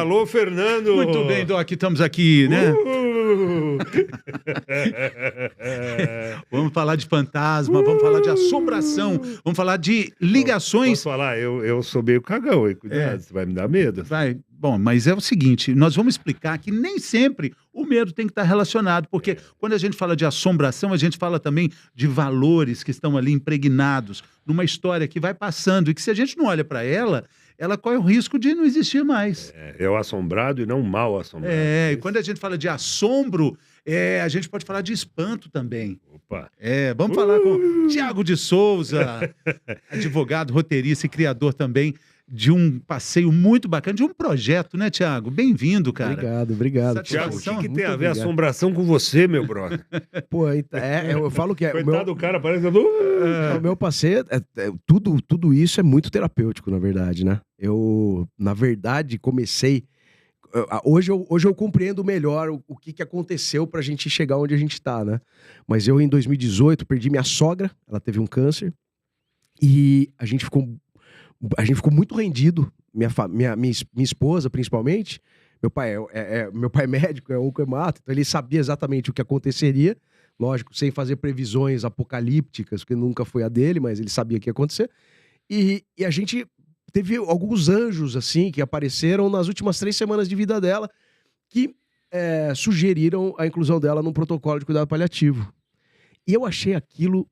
Alô, Fernando! Muito bem, Doc, estamos aqui, né? Vamos falar de fantasma, vamos falar de assombração, vamos falar de ligações. Posso falar? Eu sou meio cagão, hein? Cuidado, você vai me dar medo. Vai. Bom, mas é o seguinte, nós vamos explicar que nem sempre o medo tem que estar relacionado, porque quando a gente fala de assombração, a gente fala também de valores que estão ali impregnados numa história que vai passando e que se a gente não olha para ela, ela corre o risco de não existir mais. É o assombrado e não o mal assombrado. E quando a gente fala de assombro, a gente pode falar de espanto também. Opa! Vamos falar com Thiago de Souza, advogado, roteirista e criador também de um passeio muito bacana, de um projeto, né, Thiago? Bem-vindo, cara. Obrigado. Thiago, Satisfação. o que tem a ver Muito obrigado. assombração com você, meu brother? Pô, eu falo que Coitado do cara, parece que o meu passeio, tudo isso é muito terapêutico, na verdade, né? Eu, na verdade, comecei... Hoje eu compreendo melhor o que aconteceu pra gente chegar onde a gente tá, né? Mas eu, em 2018, perdi minha sogra, ela teve um câncer, e a gente ficou muito rendido, minha esposa, principalmente. Meu pai é médico, é oncohemato, então ele sabia exatamente o que aconteceria, lógico, sem fazer previsões apocalípticas, porque nunca foi a dele, mas ele sabia o que ia acontecer. E a gente teve alguns anjos, assim, que apareceram nas últimas 3 semanas de vida dela, que sugeriram a inclusão dela num protocolo de cuidado paliativo. E eu achei aquilo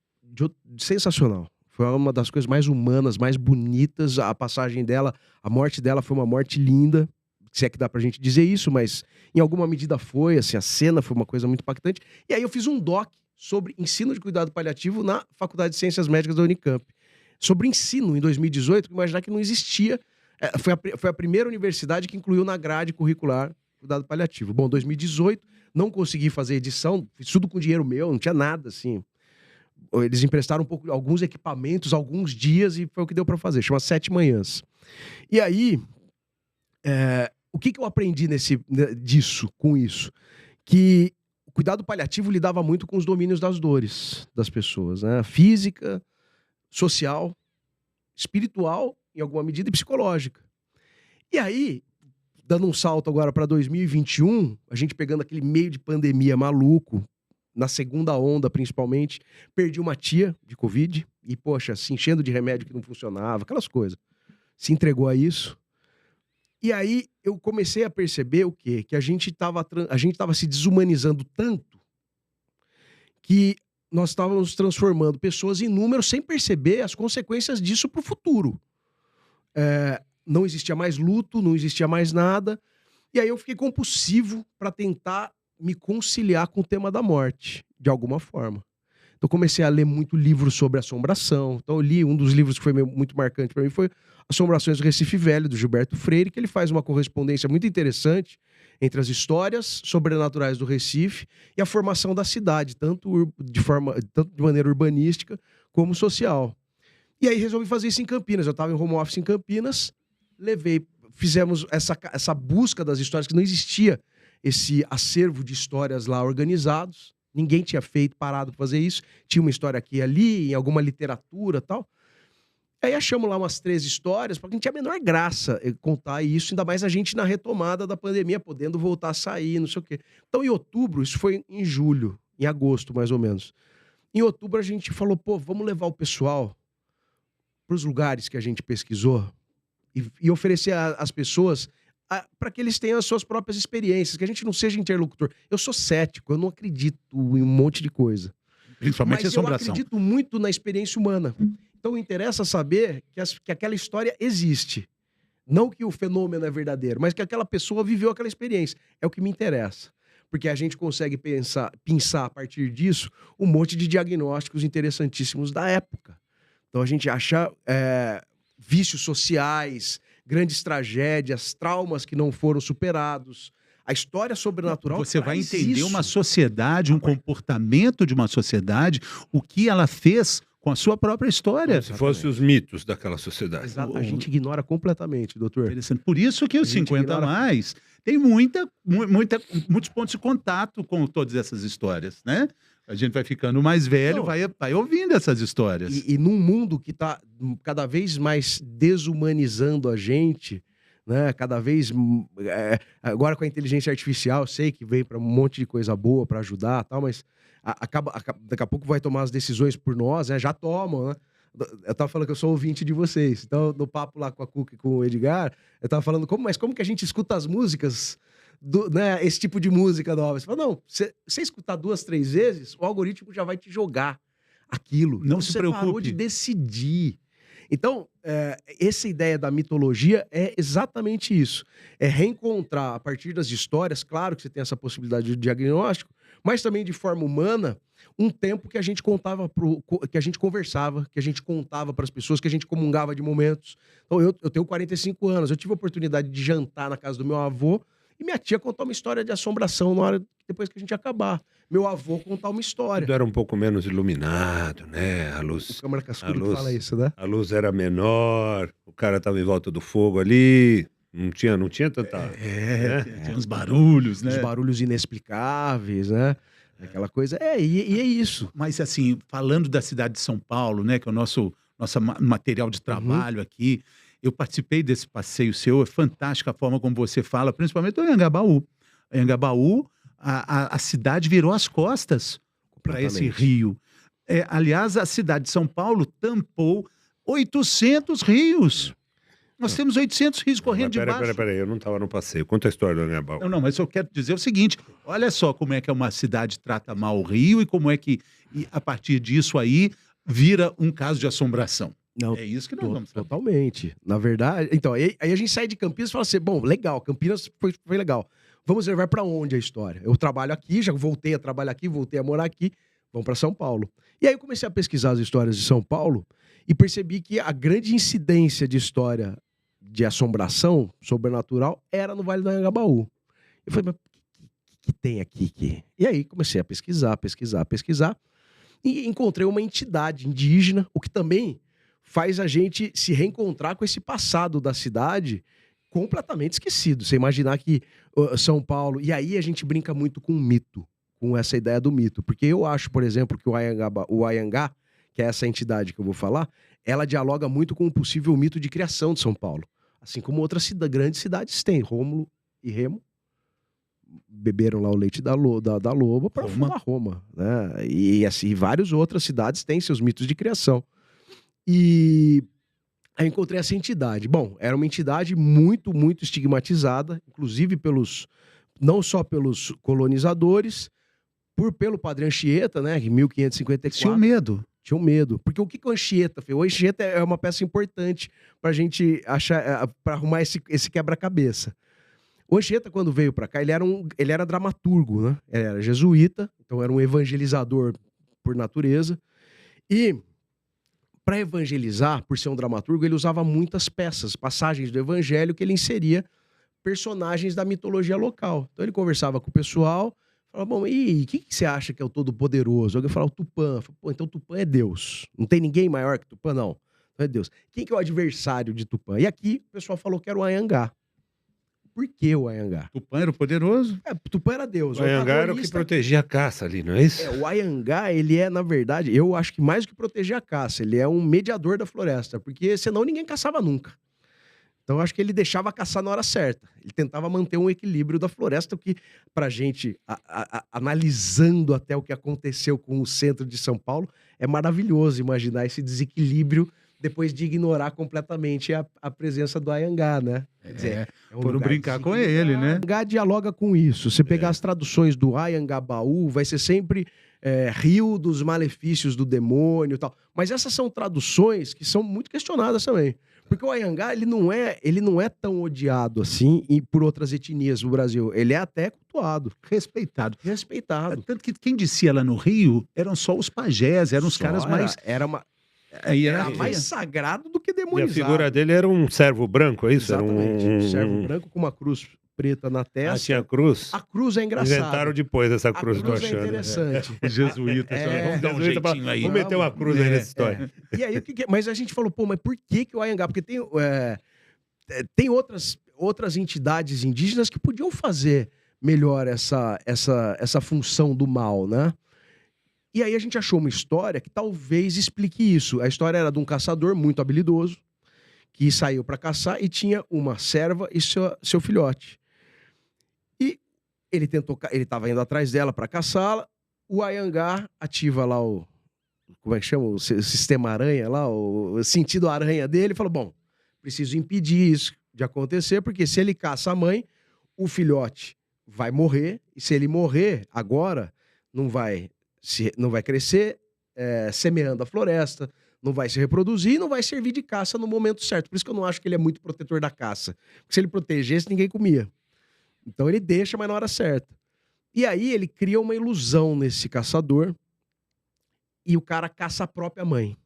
sensacional. Foi uma das coisas mais humanas, mais bonitas. A passagem dela, a morte dela foi uma morte linda, se é que dá pra gente dizer isso, mas em alguma medida foi, assim, a cena foi uma coisa muito impactante. E aí eu fiz um doc sobre ensino de cuidado paliativo na Faculdade de Ciências Médicas da Unicamp. Sobre ensino, em 2018, imaginar que não existia. Foi a primeira universidade que incluiu na grade curricular cuidado paliativo. Bom, 2018, não consegui fazer edição, fiz tudo com dinheiro meu, não tinha nada, assim. Eles emprestaram alguns equipamentos, alguns dias, e foi o que deu pra fazer. Chama 7 manhãs. E aí, o que eu aprendi com isso? Que o cuidado paliativo lidava muito com os domínios das dores das pessoas, né? Física, social, espiritual, em alguma medida, e psicológica. E aí, dando um salto agora para 2021, a gente pegando aquele meio de pandemia maluco, na segunda onda principalmente, perdi uma tia de Covid, e poxa, se enchendo de remédio que não funcionava, aquelas coisas. Se entregou a isso. E aí eu comecei a perceber o quê? Que a gente tava se desumanizando tanto que nós estávamos transformando pessoas em números sem perceber as consequências disso para o futuro. Não existia mais luto, não existia mais nada. E aí eu fiquei compulsivo para tentar me conciliar com o tema da morte, de alguma forma. Então comecei a ler muito livro sobre assombração. Então eu li um dos livros que foi muito marcante para mim, foi Assombrações do Recife Velho, do Gilberto Freire, que ele faz uma correspondência muito interessante entre as histórias sobrenaturais do Recife e a formação da cidade, tanto de maneira urbanística como social. E aí resolvi fazer isso em Campinas. Eu estava em home office em Campinas, fizemos essa busca das histórias, que não existia esse acervo de histórias lá organizados. Ninguém tinha parado para fazer isso. Tinha uma história aqui e ali, em alguma literatura e tal. Aí achamos lá umas 3 histórias, porque não tinha a menor graça contar isso, ainda mais a gente na retomada da pandemia, podendo voltar a sair, não sei o quê. Então, em outubro, isso foi em julho, em agosto, mais ou menos. Em outubro, a gente falou, vamos levar o pessoal para os lugares que a gente pesquisou e oferecer às pessoas para que eles tenham as suas próprias experiências, que a gente não seja interlocutor. Eu sou cético, eu não acredito em um monte de coisa. Principalmente Mas assombração. eu acredito muito na experiência humana. Então interessa saber que aquela história existe. Não que o fenômeno é verdadeiro, mas que aquela pessoa viveu aquela experiência. É o que me interessa. Porque a gente consegue pensar a partir disso um monte de diagnósticos interessantíssimos da época. Então a gente acha vícios sociais, grandes tragédias, traumas que não foram superados. A história sobrenatural. Você vai traz entender isso. uma sociedade, um comportamento de uma sociedade, o que ela fez com a sua própria história. Se fossem os mitos daquela sociedade. Exato. A gente ignora completamente, doutor. Interessante. Por isso que os 50 a mais tem muitos pontos de contato com todas essas histórias, né? A gente vai ficando mais velho, vai ouvindo essas histórias. E num mundo que está cada vez mais desumanizando a gente, né? Cada vez agora com a inteligência artificial, eu sei que vem para um monte de coisa boa para ajudar, tal, mas daqui a pouco vai tomar as decisões por nós, né? Já tomam, né? Eu tava falando que eu sou ouvinte de vocês. Então, no papo lá com a Cuca e com o Edgar, eu tava falando como que a gente escuta as músicas, né? Esse tipo de música nova. Você fala, não, você escutar 2, 3 vezes, o algoritmo já vai te jogar aquilo. Não Então, se você preocupe. parou de decidir. Então, essa ideia da mitologia é exatamente isso. É reencontrar, a partir das histórias, claro que você tem essa possibilidade de diagnóstico, mas também de forma humana, um tempo que a gente contava, que a gente conversava, que a gente contava para as pessoas, que a gente comungava de momentos. Então, eu tenho 45 anos, eu tive a oportunidade de jantar na casa do meu avô, e minha tia contou uma história de assombração depois que a gente acabar. Meu avô contar uma história. Tudo era um pouco menos iluminado, né? A O luz, Câmara Cascudo que fala isso, né? a luz era menor, o cara estava em volta do fogo ali, não tinha tanta... Tinha uns barulhos, né? Os barulhos inexplicáveis, né? Aquela coisa. E é isso. Mas, assim, falando da cidade de São Paulo, né, que é o nosso material de trabalho aqui, eu participei desse passeio seu, é fantástica a forma como você fala, principalmente do Anhangabaú. Anhangabaú, a cidade virou as costas para esse Completamente. rio. Aliás, a cidade de São Paulo tampou 800 rios. Nós temos 800 rios correndo debaixo. Peraí, eu não estava no passeio. Conta a história do Anhangabaú. Não, mas eu quero dizer o seguinte, olha só como é que uma cidade trata mal o rio e como é que, a partir disso aí, vira um caso de assombração. Não, É isso que nós vamos fazer. totalmente. Na verdade, então, aí a gente sai de Campinas e fala assim, bom, legal, Campinas foi legal. Vamos levar para onde a história? Eu trabalho aqui, já voltei a trabalhar aqui, voltei a morar aqui, vamos para São Paulo. E aí eu comecei a pesquisar as histórias de São Paulo e percebi que a grande incidência de história de assombração sobrenatural era no Vale do Anhangabaú. Eu falei, mas o que tem aqui? E aí comecei a pesquisar, e encontrei uma entidade indígena, o que também faz a gente se reencontrar com esse passado da cidade completamente esquecido. Você imaginar que São Paulo... E aí a gente brinca muito com o mito, com essa ideia do mito. Porque eu acho, por exemplo, que o Anhangá, que é essa entidade que eu vou falar, ela dialoga muito com o possível mito de criação de São Paulo. Assim como outras grandes cidades têm. Rômulo e Remo beberam lá o leite da loba para fundar Roma, né? E assim, várias outras cidades têm seus mitos de criação. E aí encontrei essa entidade. Bom, era uma entidade muito, muito estigmatizada, inclusive não só pelos colonizadores, pelo Padre Anchieta, né, em 1554. Tinham medo. Porque o que o Anchieta fez? O Anchieta é uma peça importante pra gente achar, para arrumar esse quebra-cabeça. O Anchieta, quando veio para cá, ele era dramaturgo, né? Ele era jesuíta, então era um evangelizador por natureza. E para evangelizar, por ser um dramaturgo, ele usava muitas peças, passagens do evangelho que ele inseria personagens da mitologia local. Então ele conversava com o pessoal, falava, bom, e quem que você acha que é o Todo-Poderoso? Alguém falava, o Tupã. Falava, pô, então Tupã é Deus. Não tem ninguém maior que Tupã, não. Então é Deus. Quem que é o adversário de Tupã? E aqui o pessoal falou que era o Anhangá. Por que o Anhangá? Tupã era o poderoso? Tupã era Deus. O Anhangá era o que protegia a caça ali, não é isso? O Anhangá, ele é, na verdade, eu acho que mais do que proteger a caça, ele é um mediador da floresta, porque senão ninguém caçava nunca. Então eu acho que ele deixava caçar na hora certa. Ele tentava manter um equilíbrio da floresta, o que, pra gente, analisando até o que aconteceu com o centro de São Paulo, é maravilhoso imaginar esse desequilíbrio depois de ignorar completamente a presença do Anhangá, né? Quer dizer, foram brincar com ele, né? O Anhangá dialoga com isso. Você pegar as traduções do Anhangabaú, vai ser sempre rio dos malefícios do demônio e tal. Mas essas são traduções que são muito questionadas também. Porque o Anhangá, ele não é tão odiado assim por outras etnias no Brasil. Ele é até cultuado. Respeitado. Tanto que quem descia lá no Rio eram só os pajés, eram os caras mais... Era mais sagrado do que demonizado. E a figura dele era um servo branco, é isso? Exatamente. Era um servo branco com uma cruz preta na testa. Tinha cruz? A cruz é engraçada. Inventaram depois essa cruz, tô achando. É interessante. Os jesuítas. Vamos dar um jeitinho aí. Vamos meter uma cruz aí nessa história. E aí, mas a gente falou, pô, mas por que o Anhangá? Porque tem outras entidades indígenas que podiam fazer melhor essa função do mal, né? E aí a gente achou uma história que talvez explique isso. A história era de um caçador muito habilidoso, que saiu para caçar e tinha uma serva e seu filhote. E ele estava indo atrás dela para caçá-la. O Anhangá ativa lá como é que chama? O sistema aranha lá, o sentido aranha dele, e falou: bom, preciso impedir isso de acontecer, porque se ele caça a mãe, o filhote vai morrer, e se ele morrer agora, não vai crescer, semeando a floresta, não vai se reproduzir, não vai servir de caça no momento certo. Por isso que eu não acho que ele é muito protetor da caça. Porque se ele protegesse, ninguém comia. Então ele deixa, mas na hora certa. E aí ele cria uma ilusão nesse caçador, e o cara caça a própria mãe.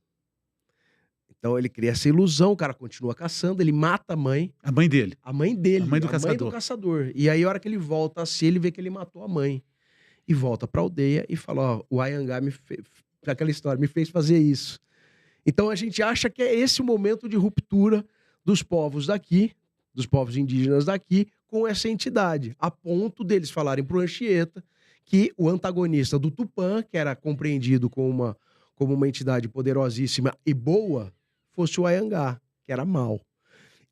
Então ele cria essa ilusão, o cara continua caçando, ele mata a mãe. A mãe dele. A mãe dele. A mãe do mãe do caçador. E aí a hora que ele volta assim, ele vê que ele matou a mãe. E volta pra aldeia e fala: ó, o Anhangá aquela história, me fez fazer isso. Então a gente acha que é esse o momento de ruptura dos povos daqui, dos povos indígenas daqui, com essa entidade. A ponto deles falarem pro Anchieta que o antagonista do Tupã, que era compreendido como uma entidade poderosíssima e boa, fosse o Anhangá, que era mau.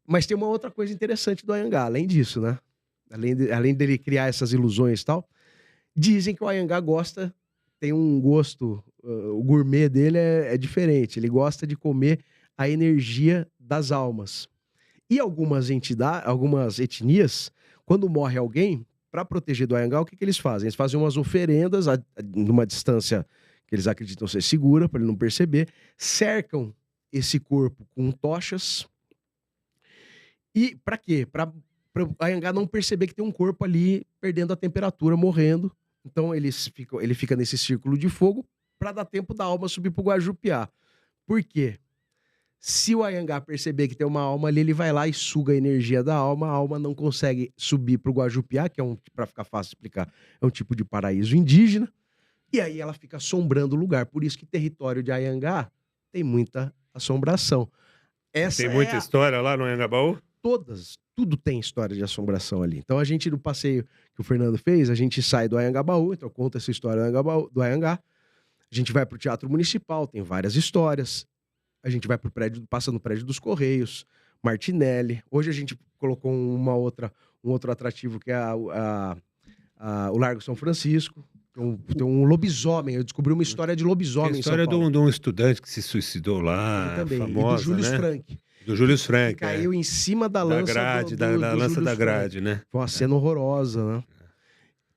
Mas tem uma outra coisa interessante do Anhangá, além disso, né? Além dele criar essas ilusões e tal, dizem que o Anhangá tem um gosto, o gourmet dele é diferente, ele gosta de comer a energia das almas. E algumas etnias, quando morre alguém, para proteger do Anhangá, o que eles fazem? Eles fazem umas oferendas numa distância que eles acreditam ser segura, para ele não perceber, cercam esse corpo com tochas. E para quê? Para o Anhangá não perceber que tem um corpo ali perdendo a temperatura, morrendo. Então ele fica nesse círculo de fogo para dar tempo da alma subir para o Guajupiá. Por quê? Se o Anhangá perceber que tem uma alma ali, ele vai lá e suga a energia da alma, a alma não consegue subir para o Guajupiá, que é para ficar fácil de explicar, é um tipo de paraíso indígena, e aí ela fica assombrando o lugar. Por isso que território de Anhangá tem muita assombração. Tem muita história lá no Anhangabaú? Tudo tem história de assombração ali. Então a gente, no passeio que o Fernando fez, a gente sai do Anhangabaú, então conta essa história do Anhangá, a gente vai para o Teatro Municipal, tem várias histórias. A gente vai passa no prédio dos Correios, Martinelli. Hoje a gente colocou um outro atrativo que é o Largo São Francisco. Tem um lobisomem. Eu descobri uma história de lobisomem. Tem a história de um estudante que se suicidou lá, também. famosa, e do Júlio né? Frank. Do Júlio Frank. Que caiu em cima da lança da lança da grade, né? Foi uma cena horrorosa, né?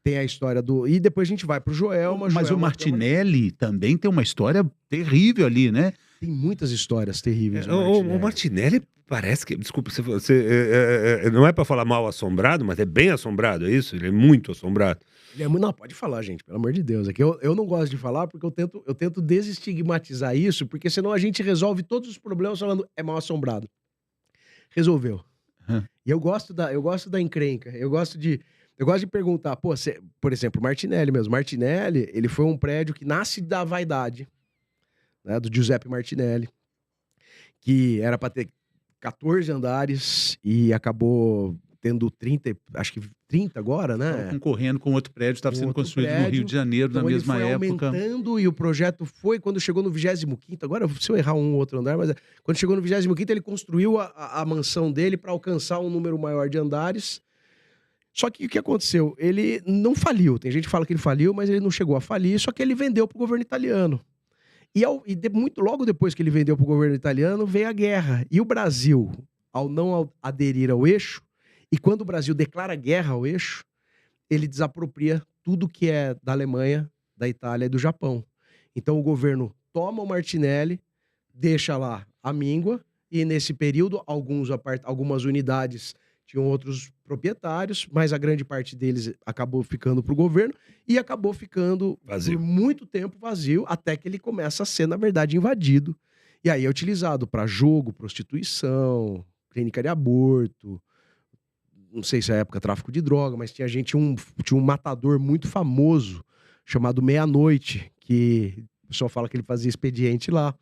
Tem a história e depois a gente vai pro Joelma. Mas o Martinelli também tem uma história terrível ali, né? Tem muitas histórias terríveis. O Martinelli parece que... Desculpa, não é pra falar mal assombrado, mas é bem assombrado, é isso? Ele é muito assombrado. Não, pode falar, gente, pelo amor de Deus. Aqui eu não gosto de falar porque eu tento desestigmatizar isso, porque senão a gente resolve todos os problemas falando é mal assombrado. Resolveu. E eu gosto da encrenca. Eu gosto de perguntar, por exemplo, Martinelli mesmo. Martinelli, ele foi um prédio que nasce da vaidade, né, do Giuseppe Martinelli, que era para ter 14 andares e acabou tendo 30, acho que 30 agora, né? Estava concorrendo com outro prédio, estava sendo construído no Rio de Janeiro, então na mesma época. Ele foi aumentando e o projeto foi, quando chegou no 25º, agora se eu errar um ou outro andar, mas quando chegou no 25º, ele construiu a mansão dele para alcançar um número maior de andares. Só que o que aconteceu? Ele não faliu. Tem gente que fala que ele faliu, mas ele não chegou a falir, só que ele vendeu para o governo italiano. Logo depois que ele vendeu para o governo italiano, veio a guerra. E o Brasil, ao não aderir ao eixo, e quando o Brasil declara guerra ao eixo, ele desapropria tudo que é da Alemanha, da Itália e do Japão. Então o governo toma o Martinelli, deixa lá a míngua, e nesse período algumas unidades tinham outros proprietários, mas a grande parte deles acabou ficando para o governo e acabou ficando vazio. Por muito tempo vazio, até que ele começa a ser, na verdade, invadido. E aí é utilizado para jogo, prostituição, clínica de aborto, não sei se é época tráfico de droga, mas tinha um matador muito famoso chamado Meia-Noite, que o pessoal fala que ele fazia expediente lá.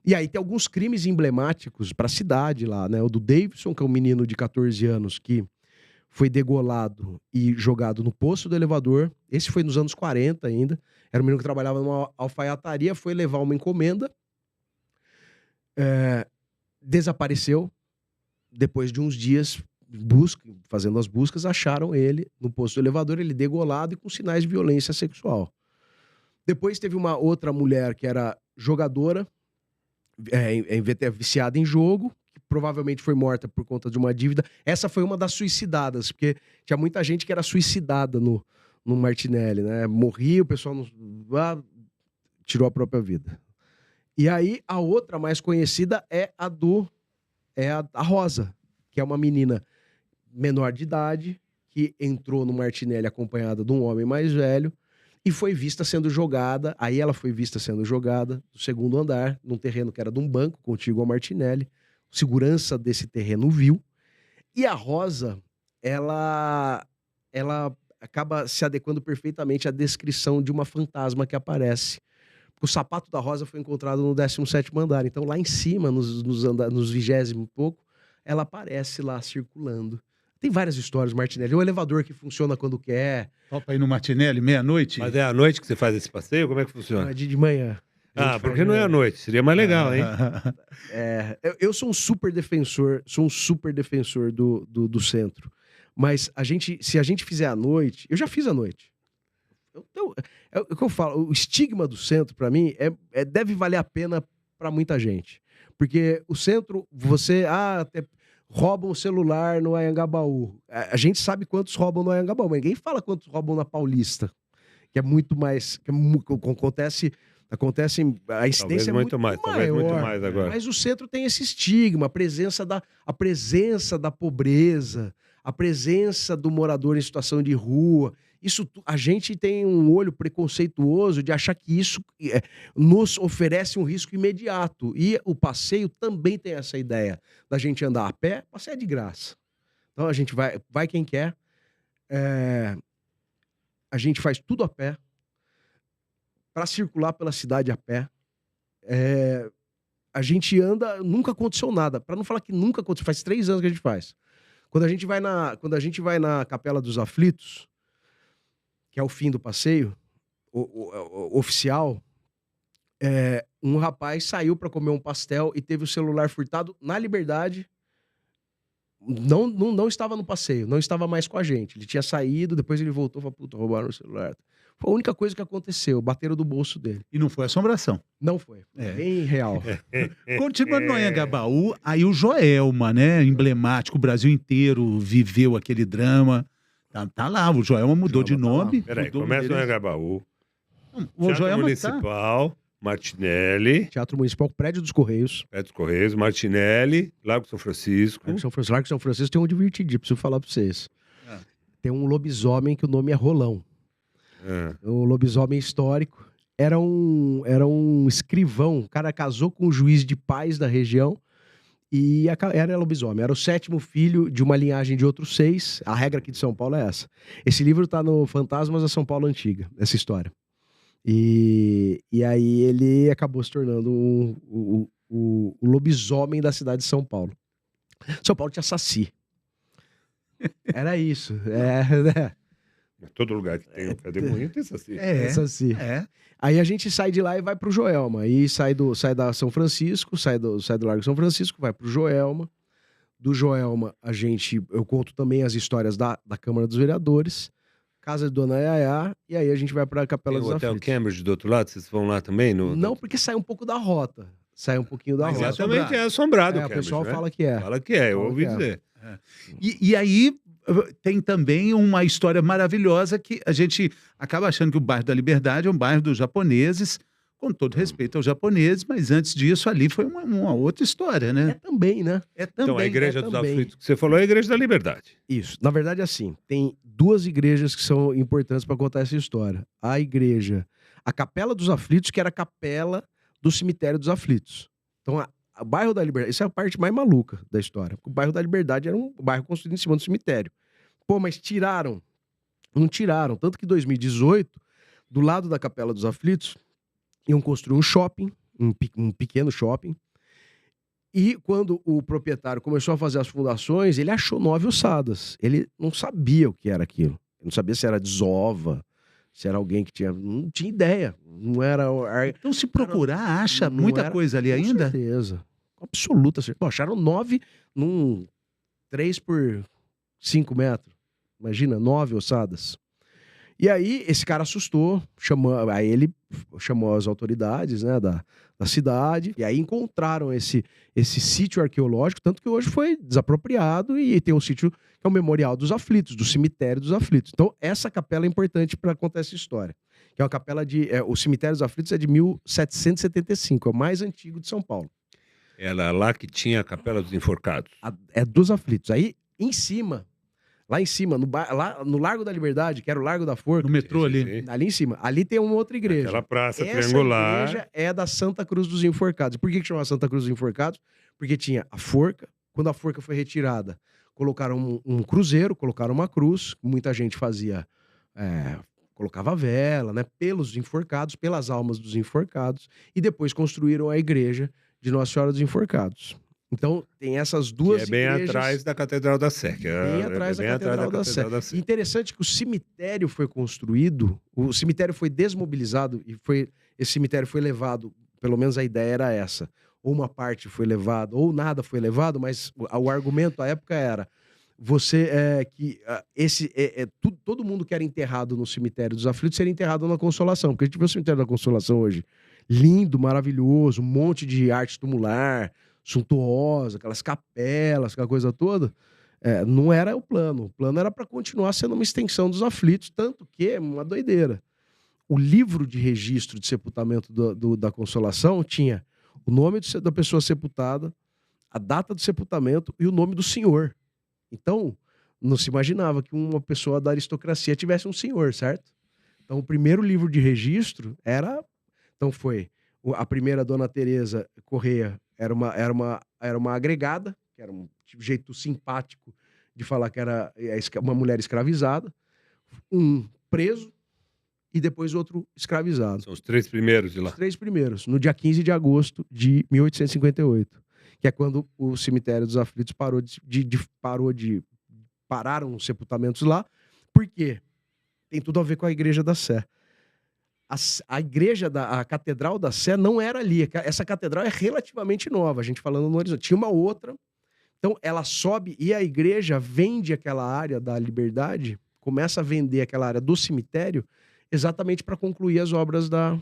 E aí tem alguns crimes emblemáticos para a cidade lá, né? O do Davidson, que é um menino de 14 anos que foi degolado e jogado no poço do elevador. Esse foi nos anos 40 ainda. Era um menino que trabalhava numa alfaiataria, foi levar uma encomenda, desapareceu, depois de uns dias fazendo as buscas, acharam ele no posto do elevador, ele degolado e com sinais de violência sexual. Depois teve uma outra mulher que era jogadora, viciada em jogo, que provavelmente foi morta por conta de uma dívida. Essa foi uma das suicidadas, porque tinha muita gente que era suicidada no Martinelli, né? Morria, o pessoal tirou a própria vida. E aí, a outra mais conhecida é a Rosa, que é uma menina menor de idade, que entrou no Martinelli acompanhada de um homem mais velho e foi vista sendo jogada. Aí ela foi vista sendo jogada do segundo andar, num terreno que era de um banco, contíguo ao Martinelli. O segurança desse terreno viu. E a Rosa, ela acaba se adequando perfeitamente à descrição de uma fantasma que aparece. O sapato da Rosa foi encontrado no 17º andar. Então, lá em cima, nos 20º e pouco, ela aparece lá circulando. Tem várias histórias do Martinelli. É um elevador que funciona quando quer. Topa ir no Martinelli, meia-noite? Mas é à noite que você faz esse passeio? Como é que funciona? É de manhã. Porque não é à noite. Seria mais legal, hein? Eu sou um super defensor do centro. Mas se a gente fizer à noite... Eu já fiz à noite. Então, é o que eu falo. O estigma do centro, para mim, deve valer a pena para muita gente. Porque o centro, você... roubam o celular no Anhangabaú. A gente sabe quantos roubam no Anhangabaú, mas ninguém fala quantos roubam na Paulista. Que é muito mais... Acontece, a incidência talvez muito mais, maior. Talvez muito mais agora. Mas o centro tem esse estigma, a presença da pobreza, a presença do morador em situação de rua. A gente tem um olho preconceituoso de achar que isso nos oferece um risco imediato. E o passeio também tem essa ideia da gente andar a pé, passeio é de graça. Então a gente vai quem quer, a gente faz tudo a pé, para circular pela cidade a pé. A gente anda, nunca aconteceu nada. Para não falar que nunca aconteceu, faz 3 anos que a gente faz. Quando a gente vai na Capela dos Aflitos, que é o fim do passeio oficial, um rapaz saiu para comer um pastel e teve o celular furtado na Liberdade. Não estava no passeio, não estava mais com a gente. Ele tinha saído, depois ele voltou e falou, puta, roubaram o celular. Foi a única coisa que aconteceu, bateram do bolso dele. E não foi assombração. Não foi, bem real. Continuando no Anhangabaú, aí o Joelma, né, emblemático, o Brasil inteiro viveu aquele drama. Tá lá, o Joelma mudou de nome. Peraí, começa no Anhangabaú. O Joelma Municipal, Martinelli. Teatro Municipal, Prédio dos Correios. Prédio dos Correios, Martinelli, Largo São Francisco. Largo São Francisco tem um divertidinho, preciso falar pra vocês. Tem um lobisomem que o nome é Rolão. Um lobisomem histórico. Era um escrivão. O cara casou com um juiz de paz da região e era lobisomem. Era o 7º filho de uma linhagem de outros 6. A regra aqui de São Paulo é essa. Esse livro tá no Fantasmas da São Paulo Antiga, essa história. E aí ele acabou se tornando o lobisomem da cidade de São Paulo. São Paulo tinha Saci. Era isso. Todo lugar que tem um pé de moinho tem Saci. Saci. Aí a gente sai de lá e vai pro Joelma. Aí sai da São Francisco, sai do Largo São Francisco, vai pro Joelma. Do Joelma, eu conto também as histórias da Câmara dos Vereadores, Casa de Dona Yaya, e aí a gente vai pra Capela dos Aflitos. Tem o Hotel Cambridge do outro lado? Vocês vão lá também? Não, porque sai um pouco da rota. Sai um pouquinho da rota. Exatamente, é assombrado o o pessoal Cambridge, fala que é. Fala que é, eu ouvi dizer. E aí tem também uma história maravilhosa que a gente acaba achando que o bairro da Liberdade é um bairro dos japoneses, com todo respeito aos japoneses, mas antes disso ali foi uma outra história, né? Também, né? Então, a Igreja dos Aflitos que você falou é a Igreja da Liberdade. Isso. Na verdade, assim, tem 2 igrejas que são importantes para contar essa história. A Capela dos Aflitos, que era a capela do Cemitério dos Aflitos. Então, o bairro da Liberdade, essa é a parte mais maluca da história. O bairro da Liberdade era um bairro construído em cima do cemitério. Mas tiraram. Não tiraram. Tanto que em 2018, do lado da Capela dos Aflitos, iam construir um shopping, um pequeno shopping. E quando o proprietário começou a fazer as fundações, ele achou 9 ossadas. Ele não sabia o que era aquilo. Ele não sabia se era desova, se era alguém que tinha... Não tinha ideia. Não era... Então, se procurar, acha muita coisa ali ainda? Com certeza. Com absoluta certeza. Acharam 9 num 3 por 5 metros. Imagina, 9 ossadas. E aí, esse cara assustou, aí ele chamou as autoridades, né, da cidade, e aí encontraram esse sítio arqueológico, tanto que hoje foi desapropriado e tem um sítio que é o Memorial dos Aflitos, do Cemitério dos Aflitos. Então, essa capela é importante para contar essa história. Que é uma capela o Cemitério dos Aflitos é de 1775, é o mais antigo de São Paulo. Era lá que tinha a Capela dos Enforcados. É dos Aflitos. Aí, lá em cima, lá no Largo da Liberdade, que era o Largo da Forca. No metrô Sim, ali. sim. Ali em cima. Ali tem uma outra igreja. Aquela praça Essa triangular. igreja é da Santa Cruz dos Enforcados. Por que chamava Santa Cruz dos Enforcados? Porque tinha a forca. Quando a forca foi retirada, colocaram um cruzeiro, colocaram uma cruz. Muita gente fazia... colocava vela, né? Pelos enforcados, pelas almas dos enforcados. E depois construíram a igreja de Nossa Senhora dos Enforcados. Então, tem essas duas Que é bem igrejas... atrás da Catedral da Sé. Bem atrás da Catedral da Sé. Interessante que o cemitério foi construído, o cemitério foi desmobilizado e esse cemitério foi levado, pelo menos a ideia era essa. Ou uma parte foi levada, ou nada foi levado, mas o argumento à época era todo mundo que era enterrado no Cemitério dos Aflitos seria enterrado na Consolação. Porque a gente vê o Cemitério da Consolação hoje, lindo, maravilhoso, um monte de arte tumular, suntuosa, aquelas capelas, aquela coisa toda. Não era o plano. O plano era para continuar sendo uma extensão dos Aflitos, tanto que é uma doideira. O livro de registro de sepultamento da Consolação tinha o nome da pessoa sepultada, a data do sepultamento e o nome do senhor. Então, não se imaginava que uma pessoa da aristocracia tivesse um senhor, certo? Então, o primeiro livro de registro então foi a primeira Dona Teresa Correia, era uma agregada, que era um jeito simpático de falar que era uma mulher escravizada, um preso e depois outro escravizado. São os 3 primeiros de lá. Os 3 primeiros, no dia 15 de agosto de 1858, que é quando o Cemitério dos Aflitos pararam os sepultamentos lá. Por quê? Tem tudo a ver com a Igreja da Sé. A Catedral da Sé não era ali. Essa catedral é relativamente nova, a gente falando no horizonte. Tinha uma outra. Então, ela sobe e a igreja vende aquela área da Liberdade, começa a vender aquela área do cemitério, exatamente para concluir as obras da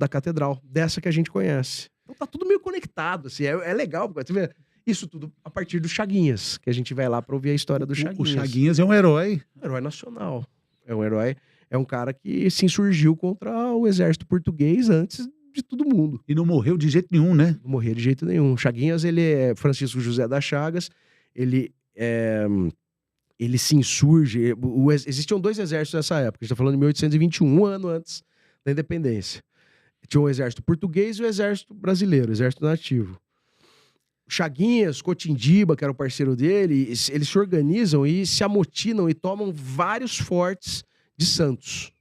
catedral, dessa que a gente conhece. Então, tá tudo meio conectado, assim, é legal. Você vê isso tudo a partir do Chaguinhas, que a gente vai lá para ouvir a história do Chaguinhas. O Chaguinhas é um herói. Um herói nacional. É um herói. É um cara que se insurgiu contra o exército português antes de todo mundo. E não morreu de jeito nenhum, né? Não morreu de jeito nenhum. Chaguinhas, ele é Francisco José das Chagas, ele se insurge. Existiam 2 exércitos nessa época, a gente está falando de 1821, um ano antes da independência. Tinha o exército português e o exército brasileiro, o exército nativo. Chaguinhas, Cotindiba, que era o parceiro dele, eles se organizam e se amotinam e tomam vários fortes de Santos.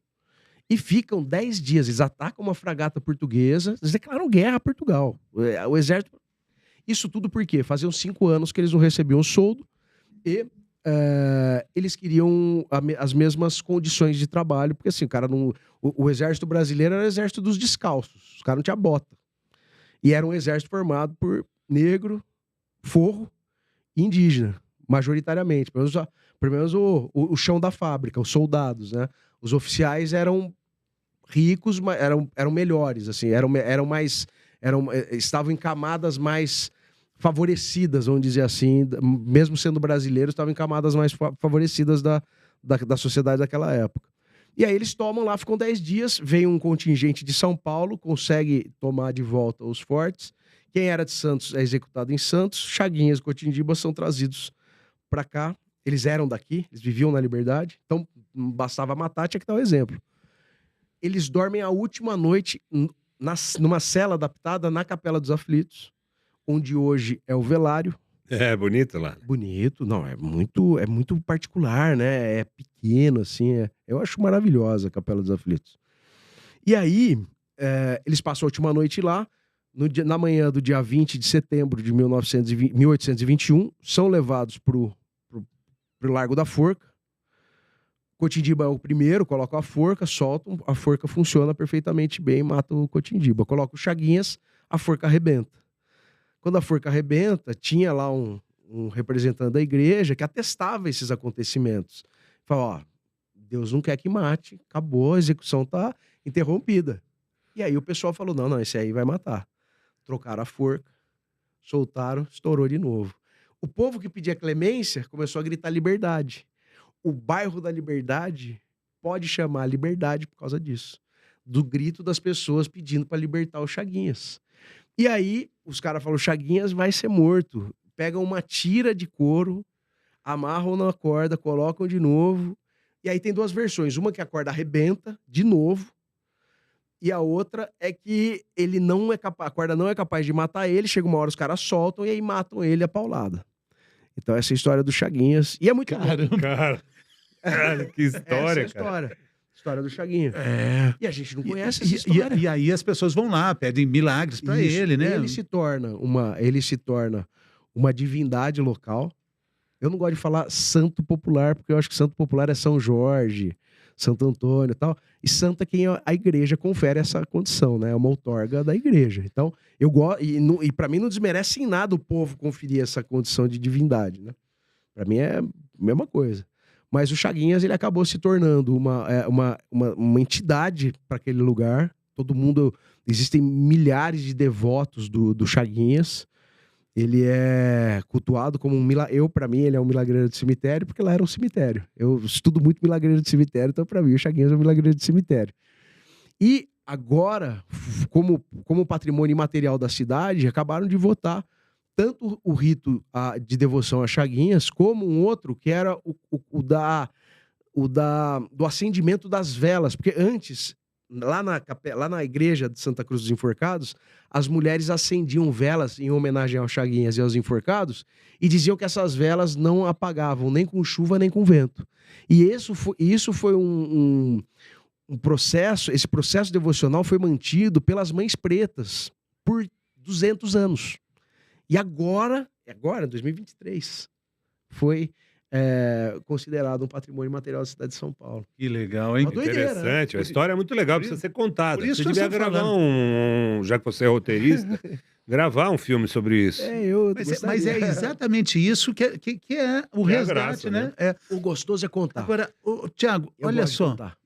E ficam 10 dias. Eles atacam uma fragata portuguesa, eles declaram guerra a Portugal. O exército... Isso tudo por quê? Faziam 5 anos que eles não recebiam soldo e eles queriam as mesmas condições de trabalho, porque assim, o exército brasileiro era o exército dos descalços. Os caras não tinham bota. E era um exército formado por negro, forro e indígena, majoritariamente. Pelo menos o chão da fábrica, os soldados, né? Os oficiais eram ricos, mas eram melhores, assim, estavam em camadas mais favorecidas, vamos dizer assim, mesmo sendo brasileiros, estavam em camadas mais favorecidas da sociedade daquela época. E aí eles tomam lá, ficam 10 dias, vem um contingente de São Paulo, consegue tomar de volta os fortes. Quem era de Santos é executado em Santos, Chaguinhas e Cotindiba são trazidos para cá. Eles eram daqui, eles viviam na Liberdade, então não bastava matar, tinha que dar um exemplo. Eles dormem a última noite numa cela adaptada na Capela dos Aflitos, onde hoje é o velário. É bonito lá. Bonito, não, é muito particular, né? É pequeno, assim, eu acho maravilhosa a Capela dos Aflitos. E aí, eles passam a última noite lá, na manhã do dia 20 de setembro de 1821, são levados pro Largo da Forca. Cotindiba é o primeiro, coloca a forca, soltam, a forca funciona perfeitamente bem, mata o Cotindiba. Coloca o Chaguinhas, a forca arrebenta. Quando a forca arrebenta, tinha lá um representante da igreja que atestava esses acontecimentos. Falou, ó, Deus não quer que mate, acabou, a execução tá interrompida. E aí o pessoal falou, não, esse aí vai matar. Trocaram a forca, soltaram, estourou de novo. O povo que pedia clemência começou a gritar liberdade. O bairro da Liberdade pode chamar Liberdade por causa disso. Do grito das pessoas pedindo para libertar o Chaguinhas. E aí, os caras falam, Chaguinhas vai ser morto. Pegam uma tira de couro, amarram na corda, colocam de novo. E aí tem duas versões. Uma que a corda arrebenta, de novo. E a outra é que ele não é capaz, a corda não é capaz de matar ele. Chega uma hora, os caras soltam e aí matam ele a paulada. Então essa é a história do Chaguinhas. E é muito Caramba. Cara, que história, essa é a cara. História do Chaguinhas. É. E a gente não conhece essa história. E aí as pessoas vão lá, pedem milagres para Isso. ele, né? Ele se torna uma divindade local. Eu não gosto de falar santo popular, porque eu acho que santo popular é São Jorge, Santo Antônio e tal. E santo é quem a igreja confere essa condição, né? É uma outorga da igreja. Então, eu gosto. E para mim não desmerece em nada o povo conferir essa condição de divindade, né? Para mim é a mesma coisa. Mas o Chaguinhas, ele acabou se tornando uma entidade para aquele lugar. Todo mundo... Existem milhares de devotos do Chaguinhas. Ele é cultuado como para mim, ele é um milagreiro de cemitério, porque lá era um cemitério. Eu estudo muito milagreiro de cemitério, então para mim o Chaguinhas é um milagreiro de cemitério. E agora, como patrimônio imaterial da cidade, acabaram de votar tanto o rito de devoção a Chaguinhas, como um outro que era do acendimento das velas. Porque antes, lá na igreja de Santa Cruz dos Enforcados, as mulheres acendiam velas em homenagem ao Chaguinhas e aos enforcados e diziam que essas velas não apagavam nem com chuva nem com vento. E isso foi um processo, esse processo devocional foi mantido pelas Mães Pretas por 200 anos. E agora, 2023, foi considerado um patrimônio material da cidade de São Paulo. Que legal, hein? Uma doideira, Interessante, né? a história é muito legal, Por precisa ser contada. por isso Você que eu devia estou gravar já que você é roteirista, gravar um filme sobre isso. Mas é exatamente isso que é o Que é a resgate, graça, né? O gostoso é contar. Agora, Tiago, Eu olha gosto de só. contar.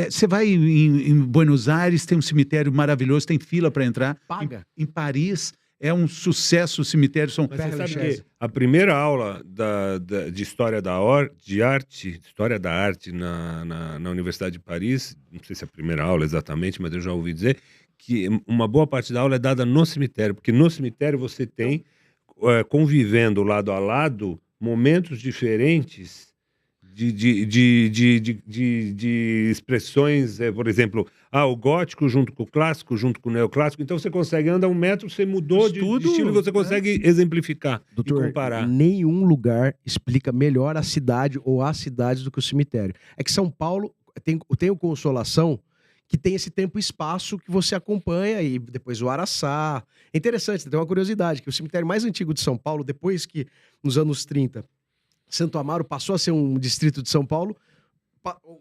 Você vai em Buenos Aires, tem um cemitério maravilhoso, tem fila para entrar. Paga. Em Paris, é um sucesso o cemitério. São Mas você Père sabe Lachaise. que a primeira aula de história história da arte na Universidade de Paris, não sei se é a primeira aula exatamente, mas eu já ouvi dizer que uma boa parte da aula é dada no cemitério, porque no cemitério você tem, convivendo lado a lado, momentos diferentes de expressões, por exemplo, o gótico junto com o clássico, junto com o neoclássico. Então você consegue andar 1 metro, você mudou de estilo e você consegue exemplificar e Doutor, comparar. nenhum lugar explica melhor a cidade ou as cidades do que o cemitério. É que São Paulo tem o Consolação, que tem esse tempo e espaço que você acompanha, e depois o Araçá. É interessante, tem uma curiosidade, que o cemitério mais antigo de São Paulo, depois que, nos anos 30, Santo Amaro passou a ser um distrito de São Paulo,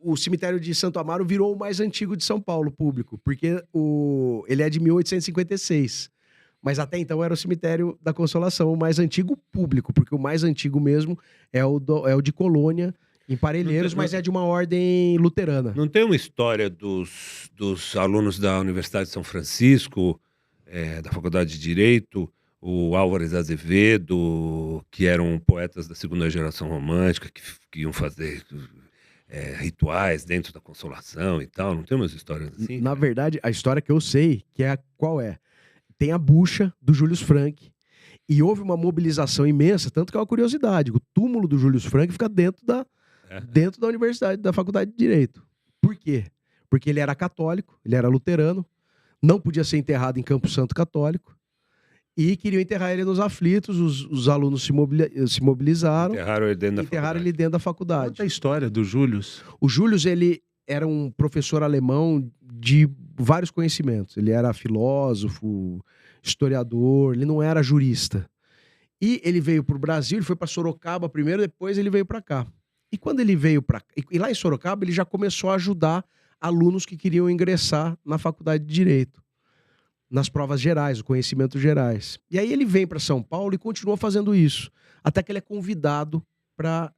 o cemitério de Santo Amaro virou o mais antigo de São Paulo, público, porque ele é de 1856. Mas até então era o cemitério da Consolação, o mais antigo público, porque o mais antigo mesmo é o de Colônia, em Parelheiros, mas é de uma ordem luterana. Não tem uma história dos alunos da Universidade de São Francisco, da Faculdade de Direito, o Álvares Azevedo, que eram poetas da segunda geração romântica, que iam fazer rituais dentro da Consolação e tal? Não tem umas histórias assim? Na verdade, a história que eu sei, qual é? Tem a bucha do Július Frank, e houve uma mobilização imensa, tanto que é uma curiosidade, o túmulo do Július Frank fica dentro da universidade, da Faculdade de Direito. Por quê? Porque ele era católico, ele era luterano, não podia ser enterrado em Campo Santo católico, e queriam enterrar ele nos aflitos, os alunos se mobilizaram, Enterraram ele dentro da faculdade. Conta a história do Július. O Július, ele era um professor alemão de vários conhecimentos. Ele era filósofo, historiador, ele não era jurista. E ele veio para o Brasil, ele foi para Sorocaba primeiro, depois ele veio para cá. E quando ele veio para cá, e lá em Sorocaba, ele já começou a ajudar alunos que queriam ingressar na faculdade de Direito. nas provas gerais, o conhecimento gerais. E aí ele vem para São Paulo e continua fazendo isso, até que ele é convidado para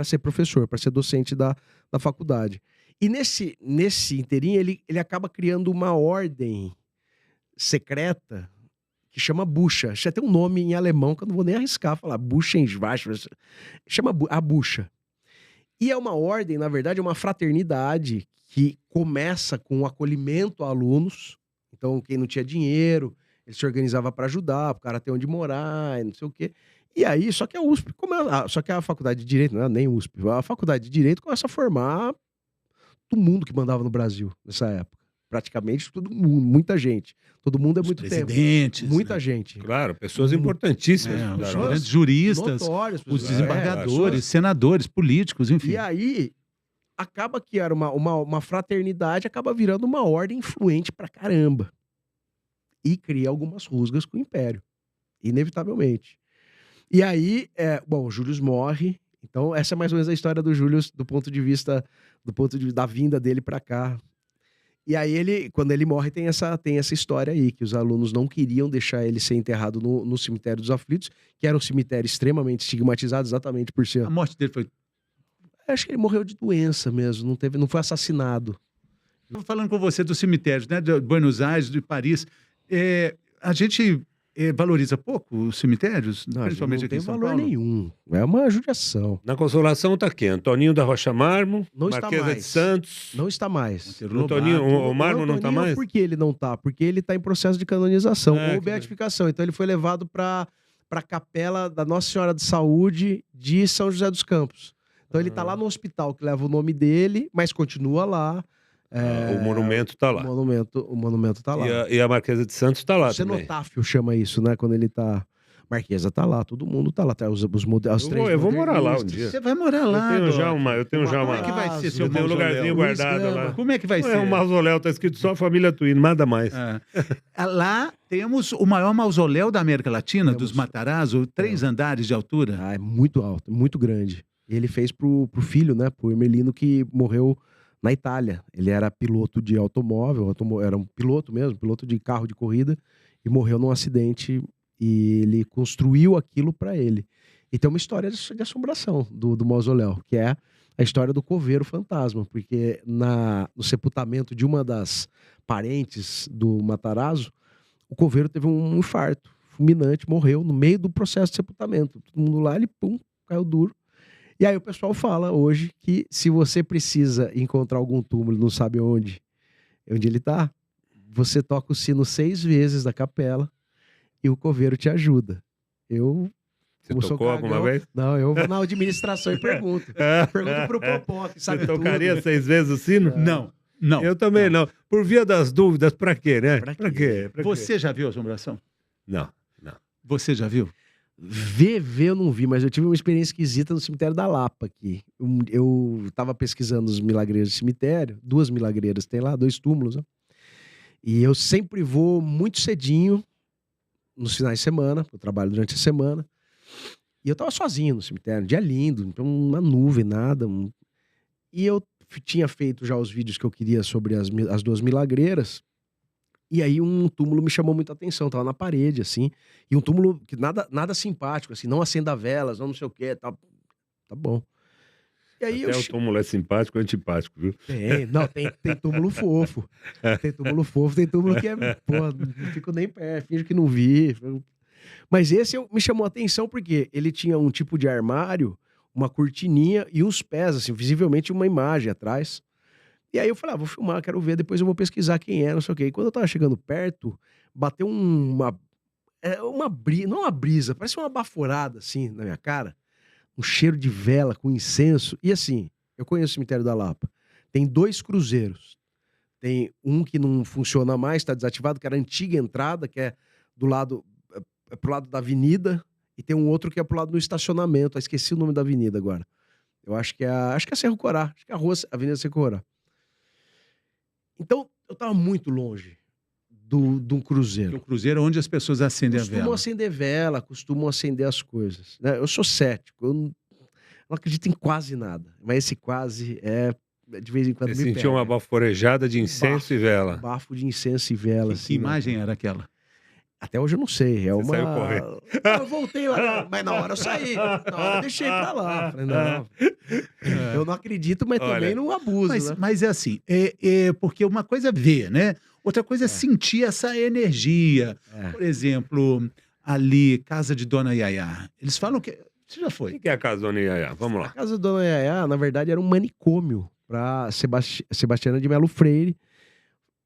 ser professor, para ser docente da faculdade. E nesse inteirinho ele acaba criando uma ordem secreta que chama Bucha. Já tem um nome em alemão que eu não vou nem arriscar falar. Buchenschweiz. Chama a Bucha. E é uma ordem, na verdade, é uma fraternidade que começa com o acolhimento a alunos. Então, quem não tinha dinheiro, ele se organizava para ajudar, o cara ter onde morar, não sei o quê. E aí, só que a USP, só que a faculdade de Direito, não é nem USP, a faculdade de Direito começa a formar todo mundo que mandava no Brasil nessa época. Praticamente todo mundo, muita gente. Todo mundo é muito tempo. Presidentes, Muita né? gente. Claro, pessoas importantíssimas. Os Claro. grandes juristas, Notórias, os pessoas- desembargadores, senadores, políticos, enfim. E aí, acaba que era uma fraternidade, acaba virando uma ordem influente pra caramba. E cria algumas rusgas com o Império. Inevitavelmente. E aí, o Júlio morre. Então, essa é mais ou menos a história do Júlio do ponto de vista da vinda dele pra cá. E aí, quando ele morre, tem essa história aí, que os alunos não queriam deixar ele ser enterrado no cemitério dos Aflitos, que era um cemitério extremamente estigmatizado, exatamente por ser... A morte dele foi... Acho que ele morreu de doença mesmo, não foi assassinado. Estou falando com você dos cemitérios, né? De Buenos Aires, de Paris. A gente valoriza pouco os cemitérios, Não, principalmente não aqui tem em São valor Paulo? nenhum. É uma judiação. Na Consolação tá aqui, Antoninho da Rocha Marmo, Não está Marquesa mais. de Santos. Não está mais. Monteiro Antoninho, Lobato. o Marmo não tá Antoninho, mais? Por que ele não tá? Porque ele tá em processo de canonização É, ou beatificação. Então ele foi levado para a capela da Nossa Senhora de Saúde de São José dos Campos. Então ele tá lá no hospital que leva o nome dele, mas continua lá. O monumento tá lá. O monumento tá lá. E a Marquesa de Santos tá lá O também. cenotáfio chama isso, né? Quando ele tá... Marquesa tá lá, todo mundo tá lá. Tá os Eu vou morar lá um dia. Você vai morar lá, Eu tenho já Doc. uma. Como é que vai ser seu Eu tenho um lugarzinho mausoléu? guardado lá. Como é que vai Não ser? é um mausoléu, tá escrito só família Twin, nada mais. Lá temos o maior mausoléu da América Latina, Temos. dos Matarazzo, 3 andares de altura. Ah, é muito alto, muito grande. Ele fez pro filho, né? Pro Emelino, que morreu na Itália. Ele era piloto de automóvel, era um piloto mesmo, piloto de carro de corrida, e morreu num acidente. E ele construiu aquilo para ele. E tem uma história de assombração do mausoléu, que é a história do coveiro fantasma, porque no sepultamento de uma das parentes do Matarazzo, o coveiro teve um infarto fulminante, morreu no meio do processo de sepultamento. Todo mundo lá, ele caiu duro. E aí o pessoal fala hoje que se você precisa encontrar algum túmulo e não sabe onde ele tá, você toca o sino 6 vezes da capela e o coveiro te ajuda. Você como sou tocou alguma cagão, vez? Não, eu vou na administração e pergunto. Pergunto pro Popó, que sabe Você tudo. tocaria 6 vezes o sino? Não. Eu também não. Por via das dúvidas, pra quê, né? Pra Pra quê? Pra quê? Você já viu a assombração? Não. Você já viu? Ver eu não vi, mas eu tive uma experiência esquisita no cemitério da Lapa aqui. Eu tava pesquisando os milagreiros do cemitério, 2 milagreiras, tem lá 2 túmulos, né? E eu sempre vou muito cedinho nos finais de semana, eu trabalho durante a semana. E eu tava sozinho no cemitério, um dia lindo, então uma nuvem, nada. E eu tinha feito já os vídeos que eu queria sobre as 2 milagreiras. E aí um túmulo me chamou muita atenção, tava na parede, assim. E um túmulo que nada simpático, assim, não acenda velas, não sei o quê, tá bom. E aí Até o túmulo é simpático ou antipático, viu? Tem túmulo fofo. Tem túmulo fofo, tem túmulo que é, pô, não fico nem perto, finge que não vi. Mas esse me chamou a atenção porque ele tinha um tipo de armário, uma cortininha e uns pés, assim, visivelmente uma imagem atrás. E aí eu falei, vou filmar, quero ver, depois eu vou pesquisar quem é, não sei o quê. E quando eu tava chegando perto, bateu uma brisa, não uma brisa, parece uma baforada, assim, na minha cara. Um cheiro de vela com incenso. E assim, eu conheço o cemitério da Lapa. Tem 2 cruzeiros. Tem um que não funciona mais, está desativado, que era a antiga entrada, que é pro lado da avenida, e tem um outro que é pro lado do estacionamento. Eu esqueci o nome da avenida agora. Eu acho que é Cerro Corá, acho que é a Avenida Cerro Corá. Então, eu tava muito longe de um cruzeiro. Um cruzeiro onde as pessoas acendem a Costumam vela. acender vela, costumam acender as coisas, né? Eu sou cético, eu não acredito em quase nada. Mas esse quase é de vez em quando Você me sentiu uma pega. baforejada de incenso e vela. Bafo de incenso e vela, Que assim, né? imagem era aquela? Até hoje eu não sei. É Você uma. saiu correndo. Não, eu voltei lá, mas na hora eu saí. Na hora eu deixei pra lá. Falei, não, eu não acredito, mas Olha, também não abuso, Mas, né? mas é assim, porque uma coisa é ver, né? Outra coisa é sentir essa energia. É. Por exemplo, ali, Casa de Dona Yaya. Eles falam que... Você já O foi? que é a casa Dona Yaya? Vamos A lá. casa da Dona Yaya, na verdade, era um manicômio para Sebastiana de Melo Freire.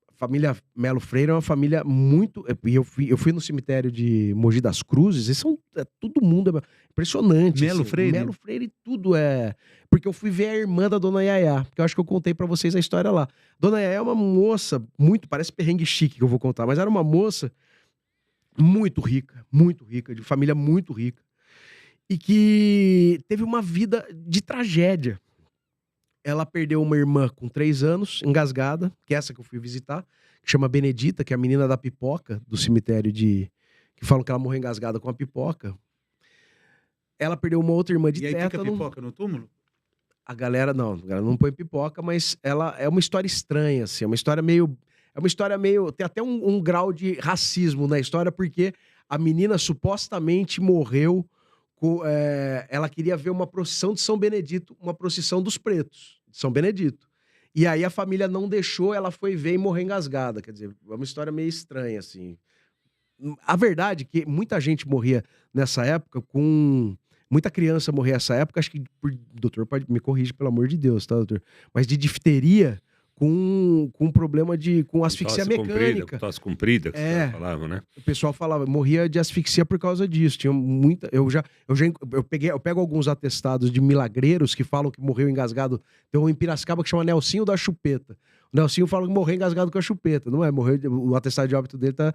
A família Melo Freire é uma família muito. E eu fui no cemitério de Mogi das Cruzes, e todo mundo é impressionante. Melo Freire? Melo Freire, tudo é. Porque eu fui ver a irmã da Dona Yaya, porque eu acho que eu contei pra vocês a história lá. Dona Yaya é uma moça, parece perrengue chique que eu vou contar, mas era uma moça muito rica, de família muito rica, e que teve uma vida de tragédia. Ela perdeu uma irmã com 3 anos, engasgada, que é essa que eu fui visitar, que chama Benedita, que é a menina da pipoca, do cemitério que falam que ela morreu engasgada com a pipoca. Ela perdeu uma outra irmã de E aí fica tétano. pipoca no túmulo? A galera não põe pipoca, mas ela é uma história estranha, assim, é uma história meio... tem até um grau de racismo na história, porque a menina supostamente morreu... ela queria ver uma procissão de São Benedito, uma procissão dos pretos, de São Benedito. E aí a família não deixou, ela foi ver e morreu engasgada. Quer dizer, é uma história meio estranha, assim. A verdade é que muita gente morria nessa época muita criança morria nessa época, acho que... Doutor, me corrige, pelo amor de Deus, tá, doutor? Mas de difteria... Com problema com asfixia mecânica. Com tosse comprida, que você falava, né? O pessoal falava, morria de asfixia por causa disso. Tinha muita. Eu pego alguns atestados de milagreiros que falam que morreu engasgado. Tem um em Piracicaba que chama Nelsinho da Chupeta. O Nelsinho fala que morreu engasgado com a chupeta. Não é? O atestado de óbito dele tá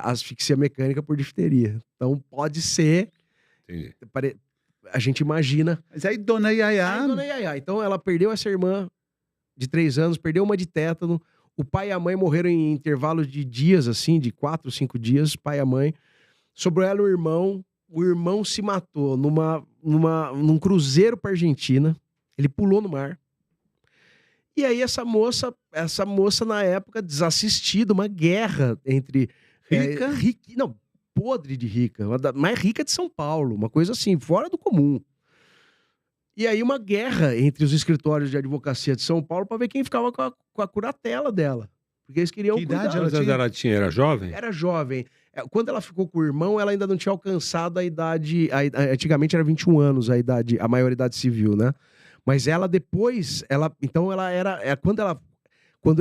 asfixia mecânica por difteria. Então pode ser. Entendi. A gente imagina. Mas aí Dona Yaya... Então ela perdeu essa irmã de 3 anos, perdeu uma de tétano. O pai e a mãe morreram em intervalos de dias, assim, de 4, 5 dias, pai e a mãe. Sobrou ela o irmão se matou num cruzeiro pra Argentina. Ele pulou no mar. E aí essa moça na época, desassistida, uma guerra entre... Rica? Não, podre de rica. Mais rica de São Paulo, uma coisa assim, fora do comum. E aí uma guerra entre os escritórios de advocacia de São Paulo para ver quem ficava com a curatela dela. Porque eles queriam Que cuidar. idade Ela tinha? Era jovem? Era jovem. Quando ela ficou com o irmão, ela ainda não tinha alcançado a idade... Antigamente era 21 anos a maioridade civil, né? Mas ela depois... Então ela era... Quando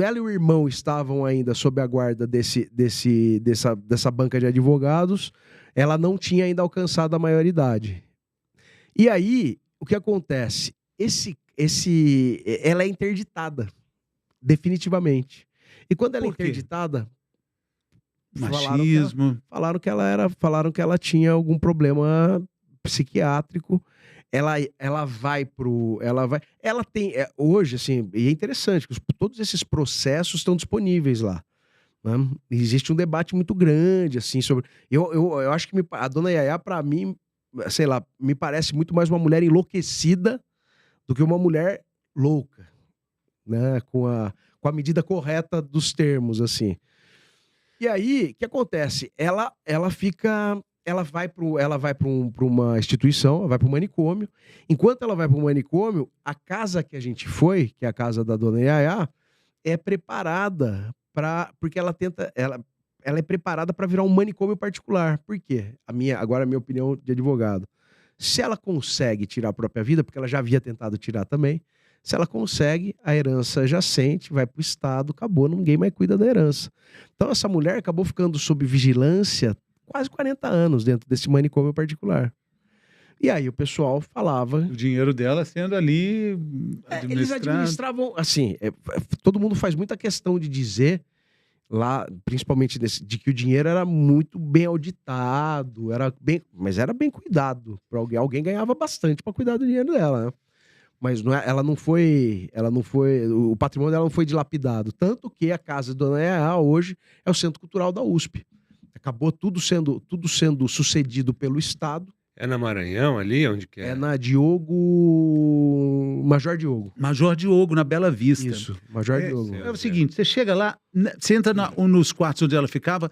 ela e o irmão estavam ainda sob a guarda dessa banca de advogados, ela não tinha ainda alcançado a maioridade. E aí... O que acontece? Ela é interditada, definitivamente. E quando ela é interditada, machismo, falaram que ela tinha algum problema psiquiátrico. Ela tem hoje, assim, e é interessante, todos esses processos estão disponíveis lá. Né? Existe um debate muito grande, assim, sobre. Eu acho que a Dona Yaya, para mim, sei lá, me parece muito mais uma mulher enlouquecida do que uma mulher louca, né? Com a medida correta dos termos, assim. E aí, o que acontece? Ela vai para uma instituição, ela vai para um manicômio. Enquanto ela vai para o manicômio, a casa que a gente foi, que é a casa da Dona Yaya, é preparada porque ela é preparada para virar um manicômio particular. Por quê? Agora a minha opinião de advogado. Se ela consegue tirar a própria vida, porque ela já havia tentado tirar também, se ela consegue, a herança jacente vai para o Estado, acabou, ninguém mais cuida da herança. Então essa mulher acabou ficando sob vigilância quase 40 anos dentro desse manicômio particular. E aí o pessoal falava... O dinheiro dela sendo ali eles administravam, assim, todo mundo faz muita questão de dizer lá, principalmente de que o dinheiro era muito bem auditado, mas era bem cuidado. Alguém ganhava bastante para cuidar do dinheiro dela, né? Mas ela não foi, o patrimônio dela não foi dilapidado. Tanto que a casa de Dona Yaya hoje é o Centro Cultural da USP. Acabou tudo sendo sucedido pelo Estado. É na Maranhão ali? Onde que é? É na Diogo... Major Diogo. Major Diogo, na Bela Vista. Isso, Major É, Diogo. é o seguinte, você chega lá, você entra nos quartos onde ela ficava,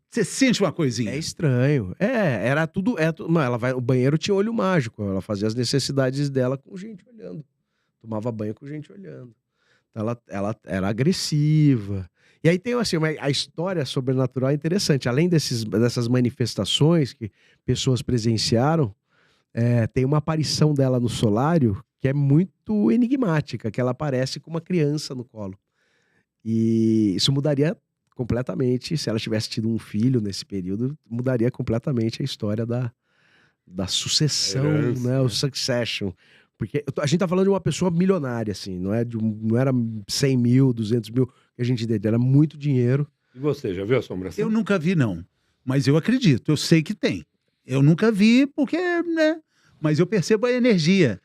você sente uma coisinha. É estranho. Era tudo. Não, o banheiro tinha olho mágico. Ela fazia as necessidades dela com gente olhando. Tomava banho com gente olhando. Então ela era agressiva. E aí tem assim, a história sobrenatural é interessante. Além dessas manifestações que pessoas presenciaram, tem uma aparição dela no solário que é muito enigmática, que ela aparece com uma criança no colo. E isso mudaria completamente, se ela tivesse tido um filho nesse período, mudaria completamente a história da sucessão, Herança, né? né? O succession. Porque a gente tá falando de uma pessoa milionária, assim, não era 100 mil, 200 mil que a gente deu, era muito dinheiro. E você, já viu a assombração? Eu nunca vi, não. Mas eu acredito, eu sei que tem. Eu nunca vi porque, né? Mas eu percebo a energia.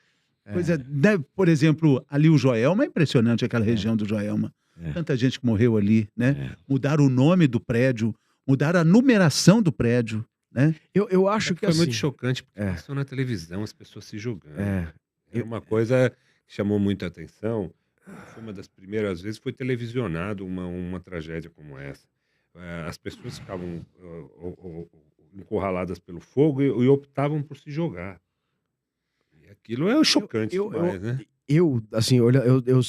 Coisa, né? Por exemplo, ali o Joelma, é impressionante aquela região do Joelma. Tanta gente que morreu ali, né? Mudaram o nome do prédio, mudaram a numeração do prédio, né? Eu acho que foi assim... muito chocante, porque passou na televisão, as pessoas se jogando. Era uma coisa que chamou muita atenção. Foi uma das primeiras vezes que foi televisionado uma tragédia como essa. As pessoas ficavam encurraladas pelo fogo e optavam por se jogar. E aquilo é chocante demais, né? Assim, olha,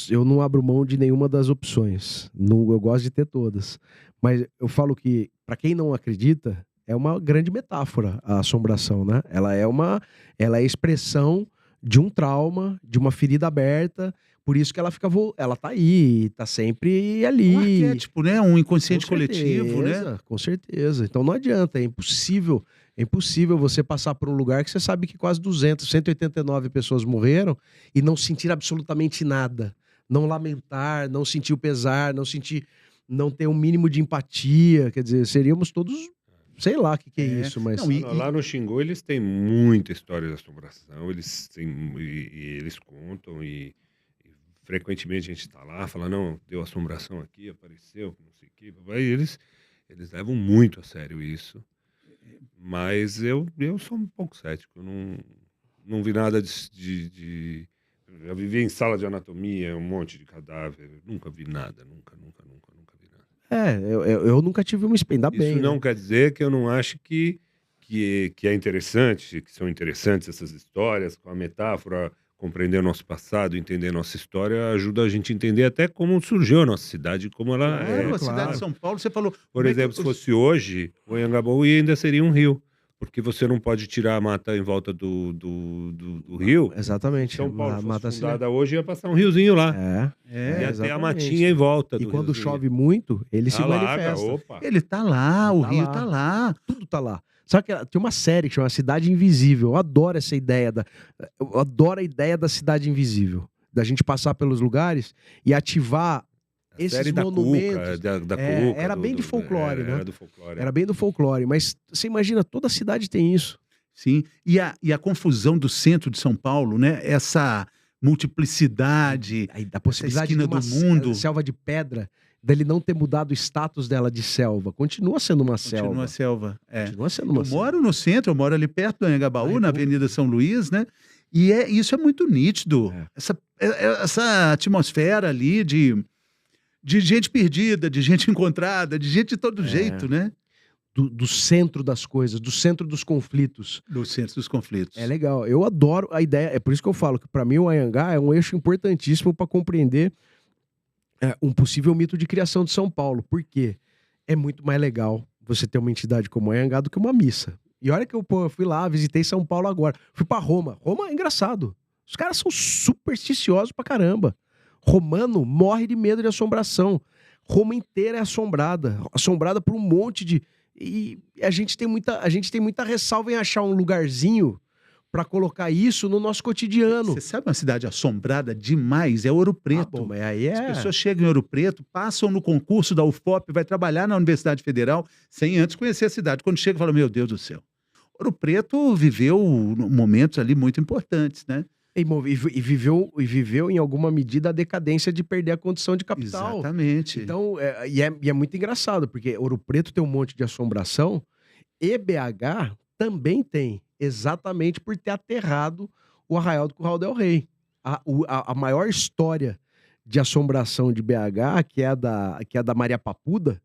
eu não abro mão de nenhuma das opções. Não, eu gosto de ter todas. Mas eu falo que, para quem não acredita, é uma grande metáfora a assombração, né? Ela é expressão de um trauma, de uma ferida aberta. Por isso que ela tá aí, tá sempre ali. Um arquétipo, né? Um inconsciente coletivo, né? Com certeza. Então não adianta, é impossível você passar por um lugar que você sabe que quase 189 pessoas morreram e não sentir absolutamente nada. Não lamentar, não sentir o pesar, não ter um mínimo de empatia. Quer dizer, seríamos todos, sei lá o que é isso, mas... Não, lá no Xingu eles têm muita história de assombração, eles eles contam e frequentemente a gente tá lá, fala, não, deu assombração aqui, apareceu, não sei o quê. Aí eles levam muito a sério isso. Mas eu sou um pouco cético. Eu não vi nada de... Já vivi em sala de anatomia, um monte de cadáver. Nunca vi nada. Nunca vi nada. Eu nunca tive uma experiência, ainda bem. Isso não né? quer dizer que eu não acho que é interessante, que são interessantes essas histórias, com a metáfora, compreender o nosso passado, entender a nossa história, ajuda a gente a entender até como surgiu a nossa cidade, como ela é. A cidade de São Paulo, você falou... Por exemplo, se fosse hoje, o Anhangabaú ainda seria um rio. Porque você não pode tirar a mata em volta do rio. Exatamente. São Paulo Mata fosse assim, fundada hoje, ia passar um riozinho lá. Ia ter a exatamente. matinha em volta E do quando riozinho. chove muito, ele se Alaga, manifesta. opa. Ele tá lá, o rio tá lá. Tudo tá lá. Sabe que tem uma série que chama Cidade Invisível. Eu adoro essa ideia eu adoro a ideia da cidade invisível. Da gente passar pelos lugares e ativar esses Série da monumentos. Cuca, da Cuca. Era bem de folclore, né? Era do folclore. Era bem do folclore. Mas você imagina, toda cidade tem isso. Sim. E a confusão do centro de São Paulo, né? Essa multiplicidade, Aí, da possibilidade esquina de uma do mundo. selva de pedra, dele não ter mudado o status dela de selva. Continua sendo uma selva. Continua selva. Continua sendo uma Eu selva. moro no centro, eu moro ali perto do Anhangabaú, na Avenida São Luís, né? E isso é muito nítido. Essa atmosfera ali de gente perdida, de gente encontrada, de gente de todo jeito, né? Do centro das coisas, do centro dos conflitos. Do centro dos conflitos. É legal. Eu adoro a ideia. É por isso que eu falo que, para mim, o Anhangá é um eixo importantíssimo para compreender um possível mito de criação de São Paulo. Por quê? É muito mais legal você ter uma entidade como o Anhangá do que uma missa. E olha que eu fui lá, visitei São Paulo agora. Fui para Roma. Roma é engraçado. Os caras são supersticiosos pra caramba. Romano morre de medo de assombração. Roma inteira é assombrada por um monte de... E a gente tem muita ressalva em achar um lugarzinho para colocar isso no nosso cotidiano. Você sabe uma cidade assombrada demais? É Ouro Preto. Bom, mas aí As pessoas chegam em Ouro Preto, passam no concurso da UFOP, vai trabalhar na Universidade Federal, sem antes conhecer a cidade. Quando chega, fala, meu Deus do céu. Ouro Preto viveu momentos ali muito importantes, né? E viveu em alguma medida a decadência de perder a condição de capital. Exatamente. Então, é muito engraçado, porque Ouro Preto tem um monte de assombração e BH também tem, exatamente por ter aterrado o Arraial do Curral del Rei. A maior história de assombração de BH, que é a da Maria Papuda,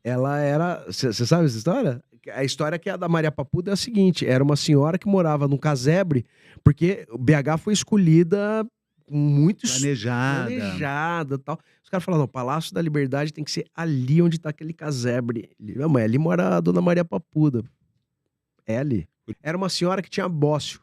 ela era... Você sabe essa história? A história que é a da Maria Papuda é a seguinte: era uma senhora que morava num casebre, porque BH foi escolhida muito planejada e tal. Os caras falaram, não, o Palácio da Liberdade tem que ser ali onde tá aquele casebre. Mas ali mora a dona Maria Papuda. É ali. Era uma senhora que tinha bócio.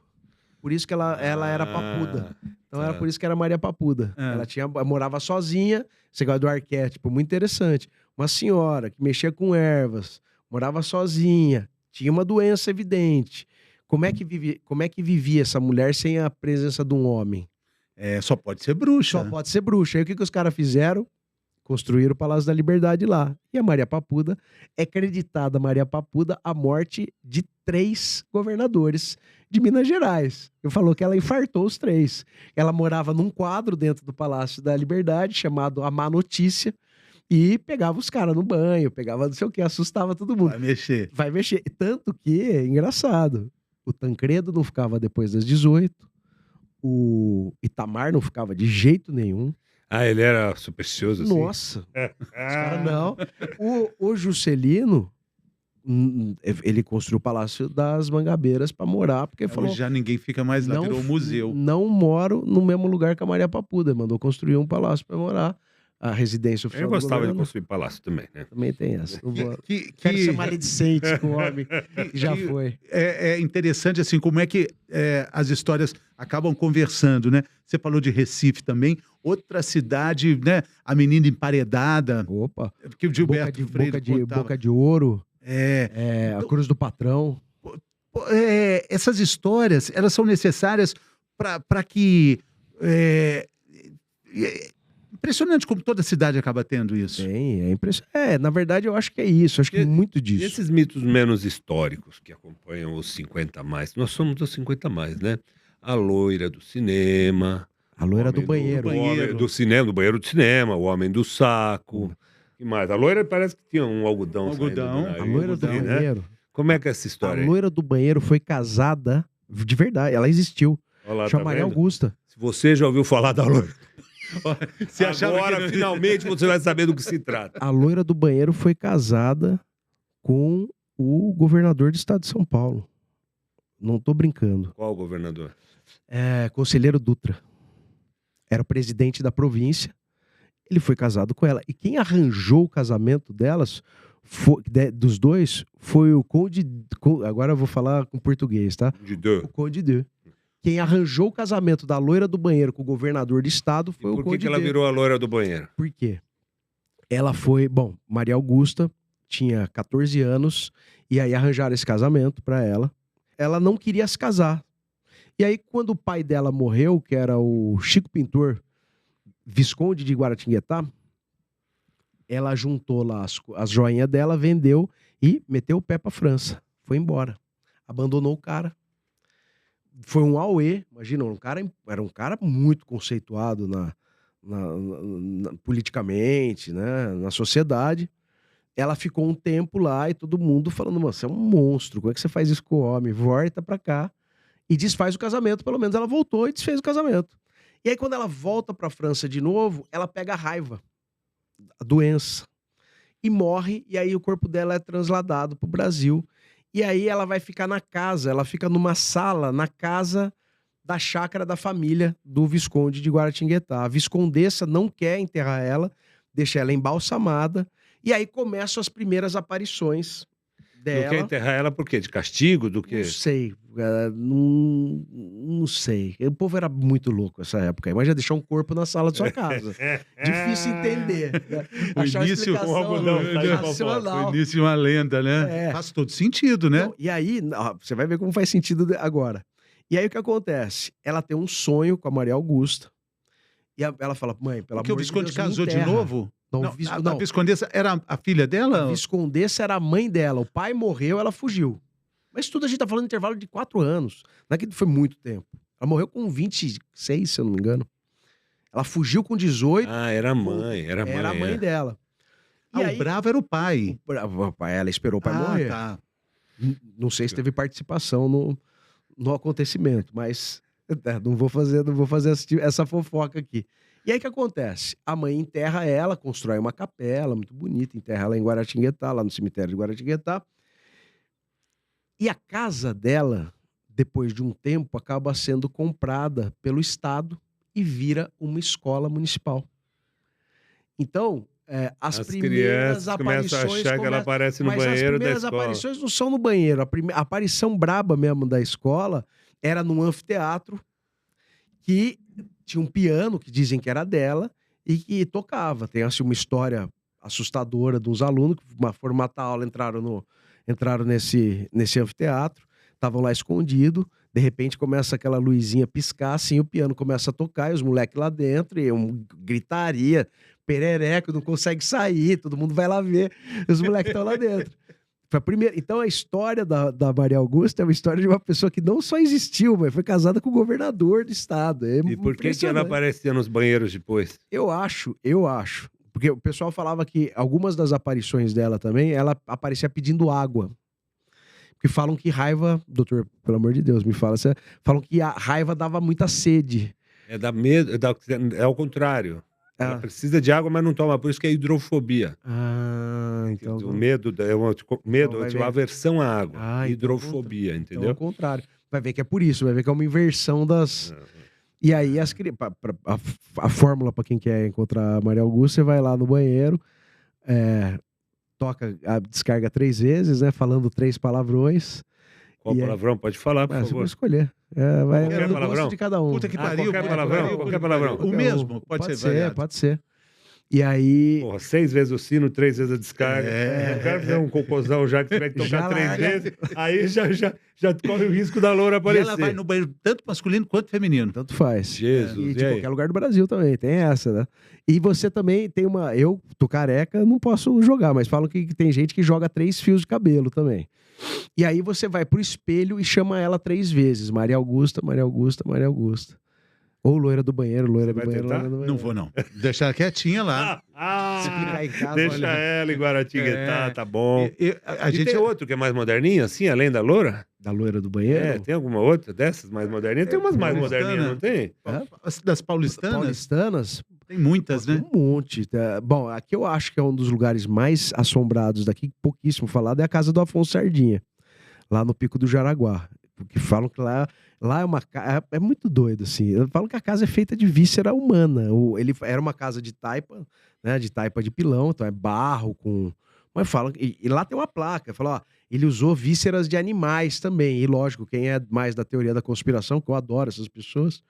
Por isso que ela era papuda. Então era por isso que era Maria Papuda. Ela morava sozinha. Você gosta do arquétipo, muito interessante. Uma senhora que mexia com ervas, morava sozinha, tinha uma doença evidente. Como é que vivia essa mulher sem a presença de um homem? Só pode ser bruxa. Só pode ser bruxa. Aí o que os caras fizeram? Construíram o Palácio da Liberdade lá. E a Maria Papuda é acreditada, Maria Papuda, a morte de 3 governadores de Minas Gerais. Eu falou que ela infartou os 3. Ela morava num quadro dentro do Palácio da Liberdade, chamado A Má Notícia, e pegava os caras no banho, pegava não sei o que, assustava todo mundo. Vai mexer. Tanto que, engraçado, o Tancredo não ficava depois das 18, o Itamar não ficava de jeito nenhum. Ele era supersticioso, assim? Nossa, os caras não. O Juscelino, ele construiu o Palácio das Mangabeiras pra morar, porque falou... Já ninguém fica mais lá, virou um museu. Não moro no mesmo lugar que a Maria Papuda, mandou construir um palácio pra morar. A residência oficial. Eu gostava de construir palácio também, né? Também tem essa. Não vou... Quero ser maledicente com o homem que já foi. É interessante, assim, como é que as histórias acabam conversando, né? Você falou de Recife também. Outra cidade, né? A menina emparedada. Opa. Que o Gilberto Freire Boca de Ouro. A Cruz do Patrão. Essas histórias, elas são necessárias para que... Impressionante como toda cidade acaba tendo isso. É impressionante. Na verdade, eu acho que é isso. Acho que muito disso. E esses mitos menos históricos que acompanham os 50 a mais. Nós somos os 50 a mais, né? A loira do cinema. A loira do banheiro. O homem do cinema, do banheiro do cinema. O homem do saco. E mais. A loira parece que tinha um algodão. A loira do banheiro. Como é que é essa história? A loira do banheiro foi casada de verdade. Ela existiu. Olá, chama Maria Augusta. Se você já ouviu falar da loira... Agora, finalmente, você vai saber do que se trata. A loira do banheiro foi casada com o governador do estado de São Paulo. Não tô brincando. Qual governador? Conselheiro Dutra. Era o presidente da província. Ele foi casado com ela. E quem arranjou o casamento delas, dos dois, foi o Conde... Agora eu vou falar com português, tá? O Conde de. Quem arranjou o casamento da loira do banheiro com o governador do estado foi o Conde. Por que ela virou a loira do banheiro? Por quê? Ela foi... Bom, Maria Augusta tinha 14 anos e aí arranjaram esse casamento pra ela. Ela não queria se casar. E aí, quando o pai dela morreu, que era o Chico Pintor, visconde de Guaratinguetá, ela juntou lá as joinhas dela, vendeu e meteu o pé pra França. Foi embora. Abandonou o cara. Foi um auê, imagina, era um cara muito conceituado politicamente, né, na sociedade. Ela ficou um tempo lá e todo mundo falando, mano, você é um monstro, como é que você faz isso com o homem? Volta pra cá e desfaz o casamento. Pelo menos ela voltou e desfez o casamento. E aí quando ela volta pra França de novo, ela pega a raiva, a doença, e morre, e aí o corpo dela é transladado pro Brasil. E aí ela vai ficar na casa, ela fica numa sala, na casa da chácara da família do Visconde de Guaratinguetá. A viscondessa não quer enterrar ela, deixa ela embalsamada, e aí começam as primeiras aparições dela. Não quer enterrar ela por quê? De castigo? Do quê? Não sei, não sei. O povo era muito louco nessa época. Imagina deixar um corpo na sala de sua casa. Difícil entender. Achar uma explicação racional. O início de uma lenda, né? Faz todo sentido, né? Então, e aí, você vai ver como faz sentido agora. E aí o que acontece? Ela tem um sonho com a Maria Augusta. E ela fala, mãe, pelo amor de Deus, o Visconde casou de enterra. novo? Não, a Viscondessa era a filha dela? A Viscondessa era a mãe dela. O pai morreu, ela fugiu. Mas tudo a gente tá falando de intervalo de 4 anos. Não é que foi muito tempo. Ela morreu com 26, se eu não me engano. Ela fugiu com 18. Era a mãe. Era a mãe dela. E aí, o bravo era o pai. O pai, ela esperou o pai morrer. Tá. Não sei se teve participação no acontecimento, mas Não vou fazer essa fofoca aqui. E aí o que acontece? A mãe enterra ela, constrói uma capela muito bonita, enterra ela em Guaratinguetá, lá no cemitério de Guaratinguetá. E a casa dela, depois de um tempo, acaba sendo comprada pelo Estado e vira uma escola municipal. Então, as primeiras crianças começam a aparições... achar que ela aparece no Mas as banheiro da primeiras escola. aparições não são no banheiro. A aparição braba mesmo da escola era num anfiteatro que tinha um piano, que dizem que era dela, e que tocava. Tem assim, uma história assustadora de uns alunos que foram matar a aula, entraram nesse anfiteatro, estavam lá escondidos, de repente começa aquela luzinha piscar, assim, o piano começa a tocar, e os moleques lá dentro, e gritaria, perereco, não consegue sair, todo mundo vai lá ver, os moleques estão lá dentro. Foi a primeira... Então a história da Maria Augusta é uma história de uma pessoa que não só existiu, mas foi casada com o governador do estado. E por que ela aparecia nos banheiros depois? Eu acho. Porque o pessoal falava que algumas das aparições dela também, ela aparecia pedindo água. Porque falam que raiva... Doutor, pelo amor de Deus, me fala. Falam que a raiva dava muita sede. Dá medo, é ao contrário. Ela precisa de água, mas não toma. Por isso que é hidrofobia. Então... O medo, tipo, aversão à água. Hidrofobia, então, entendeu? ao contrário. Vai ver que é por isso, vai ver que é uma inversão das... E aí, a fórmula para quem quer encontrar a Maria Augusta, você vai lá no banheiro, toca a descarga 3 vezes, né? Falando 3 palavrões. Qual palavrão? Pode falar, por favor. Você pode escolher. Vai qualquer palavrão de cada um. Puta que pariu. Qualquer palavrão. O mesmo? Pode ser. Pode ser. E aí... Porra, 6 vezes o sino, 3 vezes a descarga. Eu quero fazer um cocôzão já que tiver que tocar 3 vezes. Aí já corre o risco da loura aparecer. E ela vai no banheiro tanto masculino quanto feminino. Tanto faz. Jesus. E de qualquer lugar do Brasil também, tem essa, né? E você também tem uma... Eu, tô careca, não posso jogar, mas falam que tem gente que joga 3 fios de cabelo também. E aí você vai pro espelho e chama ela 3 vezes. Maria Augusta, Maria Augusta, Maria Augusta. Ou loira do banheiro, loira do banheiro, loira do banheiro. Não vou, não. Deixa ela quietinha lá. Se ficar em casa, Deixa ela em Guaratinguetá, tá bom. A gente tem outro que é mais moderninho, assim, além da loura? Da loira do banheiro? Tem alguma outra dessas mais moderninhas? Tem umas mais moderninhas, não tem? Das paulistanas? Paulistanas? Tem muitas, né? Tem um monte. Bom, aqui eu acho que é um dos lugares mais assombrados daqui, pouquíssimo falado, é a casa do Afonso Sardinha, lá no Pico do Jaraguá. Porque falam que lá é uma casa... É muito doido, assim. Falam que a casa é feita de víscera humana. Ele era uma casa de taipa, né? De taipa de pilão, então é barro com... Mas falam... E lá tem uma placa. Fala, ó, ele usou vísceras de animais também. E lógico, quem é mais da teoria da conspiração, que eu adoro essas pessoas,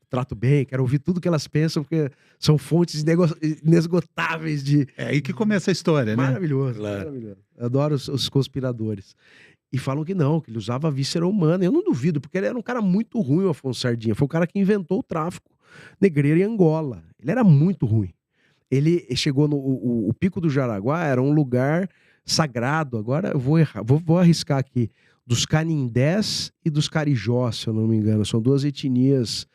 trato bem, quero ouvir tudo que elas pensam, porque são fontes inesgotáveis de... É aí que começa a história, né? Maravilhoso, maravilhoso. Eu adoro os conspiradores. E falam que não, que ele usava a víscera humana. Eu não duvido, porque ele era um cara muito ruim, o Afonso Sardinha. Foi o cara que inventou o tráfico negreiro em Angola. Ele era muito ruim. Ele chegou no... O Pico do Jaraguá era um lugar sagrado. Agora eu vou arriscar aqui. Dos Canindés e dos Carijós, se eu não me engano. São 2 etnias.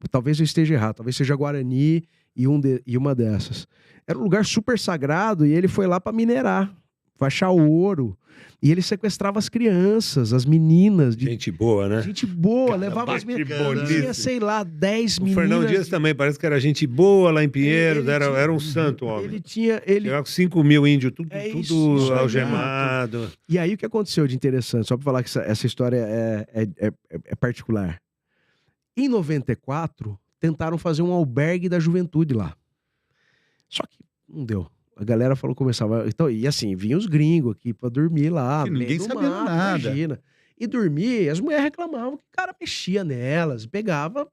Talvez eu esteja errado. Talvez seja Guarani e uma dessas. Era um lugar super sagrado e ele foi lá para minerar. Pra achar ouro. E ele sequestrava as crianças, as meninas. Gente boa, né? Gente boa, levava as meninas. Tinha, sei lá, 10 meninas. O Fernão Dias também, parece que era gente boa lá em Pinheiros, era um santo homem. Ele tinha... Chegava com 5 mil índios, tudo isso algemado. E aí o que aconteceu de interessante, só pra falar que essa história é particular. Em 94, tentaram fazer um albergue da juventude lá. Só que não deu. A galera falou que começava... Então, e assim, vinham os gringos aqui pra dormir lá. Que ninguém sabia nada. Imagina. E dormir, as mulheres reclamavam que o cara mexia nelas, pegava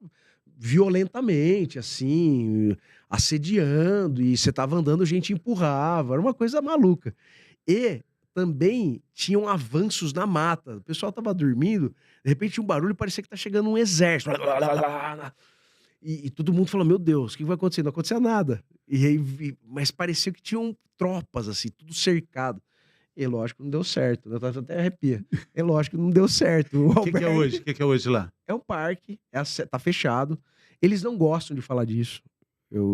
violentamente, assim, assediando, e você tava andando, gente empurrava. Era uma coisa maluca. E também tinham avanços na mata. O pessoal tava dormindo, de repente tinha um barulho, parecia que tá chegando um exército. E todo mundo falou, meu Deus, o que vai acontecer? Não acontecia nada. Mas parecia que tinham tropas, assim, tudo cercado. E lógico, não deu certo. Eu até arrepia. É lógico que não deu certo. O que é hoje? O que é hoje lá? É um parque, tá fechado. Eles não gostam de falar disso.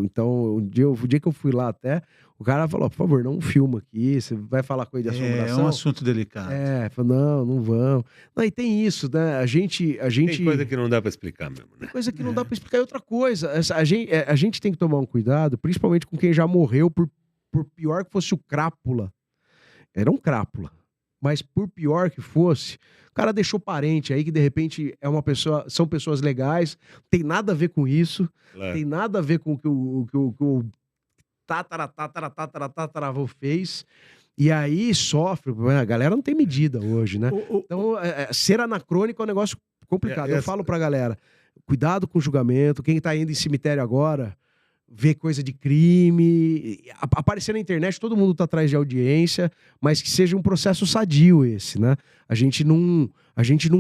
Então, o dia que eu fui lá até, o cara falou, por favor, não filma aqui, você vai falar coisa de É assombração. um assunto delicado. Falou, não vamos. Não, e tem isso, né? A gente... Tem coisa que não dá pra explicar mesmo, né? Coisa que não dá pra explicar. E outra coisa, a gente tem que tomar um cuidado, principalmente com quem já morreu, por pior que fosse o crápula. Era um crápula. Mas por pior que fosse, o cara deixou parente aí que de repente são pessoas legais, tem nada a ver com isso, Claro. tem nada a ver com o que o tataravô fez. E aí sofre, a galera não tem medida hoje, né? Então, ser anacrônico é um negócio complicado. Eu falo pra galera, cuidado com o julgamento, quem tá indo em cemitério agora, vê coisa de crime, aparecer na internet, todo mundo tá atrás de audiência, mas que seja um processo sadio esse, né? A gente não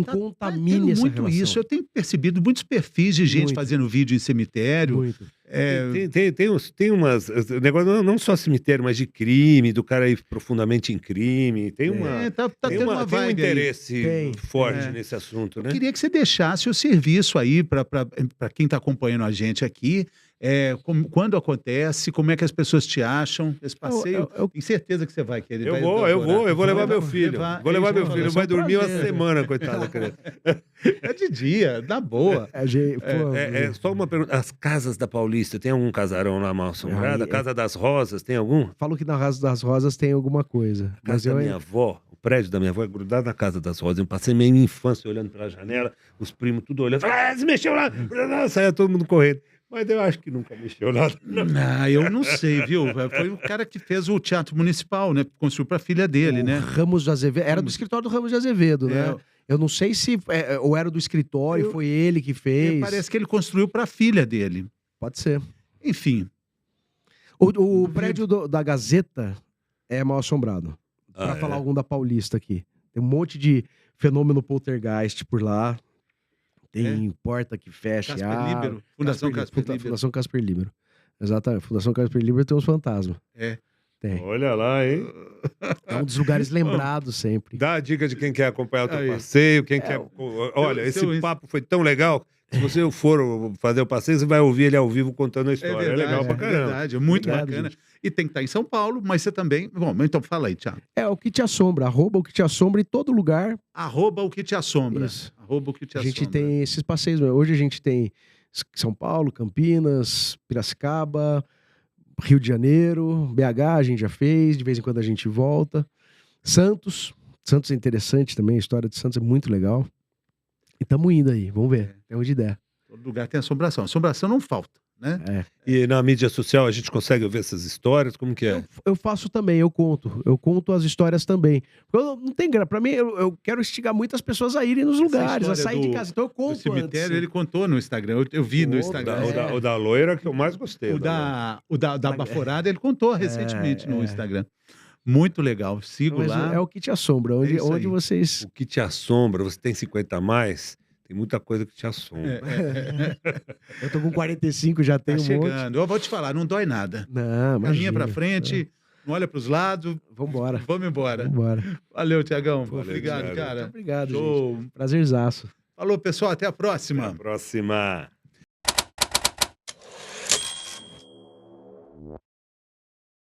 contamine essa muito relação. isso. Eu tenho percebido muitos perfis de gente fazendo vídeo em cemitério. Muito. Tem umas... negócio não só cemitério, mas de crime, do cara ir profundamente em crime. Tem uma... tá tendo uma tem um vibe aí. interesse forte nesse assunto, né? Eu queria que você deixasse o serviço aí para quem está acompanhando a gente aqui. Quando acontece, como é que as pessoas te acham? Esse passeio, tenho certeza que você vai querer. Eu vou levar meu filho. Vou levar meu filho. Vai dormir uma semana, coitado da criança. É de dia, na boa. Só uma pergunta. As casas da Paulista, tem algum casarão lá mal assombrado? A Casa das Rosas, tem algum? Falo que na Casa das Rosas tem alguma coisa. A casa da minha avó, o prédio da minha avó é grudado na Casa das Rosas. Eu passei minha infância olhando pela janela, os primos tudo olhando. Se mexeu lá! Saia todo mundo correndo. Mas eu acho que nunca mexeu nada. Eu não sei, viu? Foi o cara que fez o Teatro Municipal, né? Construiu para a filha dele, né? Ramos de Azevedo. Era do escritório do Ramos de Azevedo, né? Eu não sei se ou era do escritório, foi ele que fez. Parece que ele construiu para a filha dele. Pode ser. Enfim. O prédio da Gazeta é mal assombrado. Para falar algum da Paulista aqui. Tem um monte de fenômeno poltergeist por lá. Tem porta que fecha. Casper Líbero. Fundação Casper Líbero. Fundação Casper Líbero. Exatamente. Fundação Casper Líbero tem uns fantasmas. Tem. Olha lá, hein? É um dos lugares lembrados sempre. Dá a dica de quem quer acompanhar o teu passeio, quem quer... Olha, esse papo foi tão legal... Se você for fazer o passeio, você vai ouvir ele ao vivo contando a história. É legal pra caramba. É verdade, é muito Obrigado, bacana. gente. E tem que estar em São Paulo, mas você também... Bom, então fala aí, Thiago. O que te assombra. @o que te assombra em todo lugar. @o que te assombra. Isso. @o que te A gente assombra. tem esses passeios. Hoje a gente tem São Paulo, Campinas, Piracicaba, Rio de Janeiro, BH a gente já fez, de vez em quando a gente volta. Santos é interessante também, a história de Santos é muito legal. E estamos indo aí, vamos ver, até onde der. Todo lugar tem assombração. Assombração não falta, né? E na mídia social a gente consegue ver essas histórias? Como que é? Eu faço também, eu conto as histórias também. Não tem grana, pra mim eu quero instigar muitas pessoas a irem nos lugares, a sair de casa, então eu conto O cemitério, antes. ele contou no Instagram, eu vi no Instagram. O da loira que eu mais gostei. O da baforada, ele contou recentemente no Instagram. Muito legal, sigo lá. É o que te assombra, onde vocês... O que te assombra, você tem 50 a mais, tem muita coisa que te assombra. Eu tô com 45, já tenho Tá um chegando. monte. Eu vou te falar, não dói nada. Não, Caminha pra frente, não olha pros lados. Vambora. Vamos embora. Vambora. Valeu, Tiagão. Valeu, Obrigado, Thiago. cara. Muito obrigado, Show. gente. Prazerzaço. Falou, pessoal. Até a próxima. Até a próxima.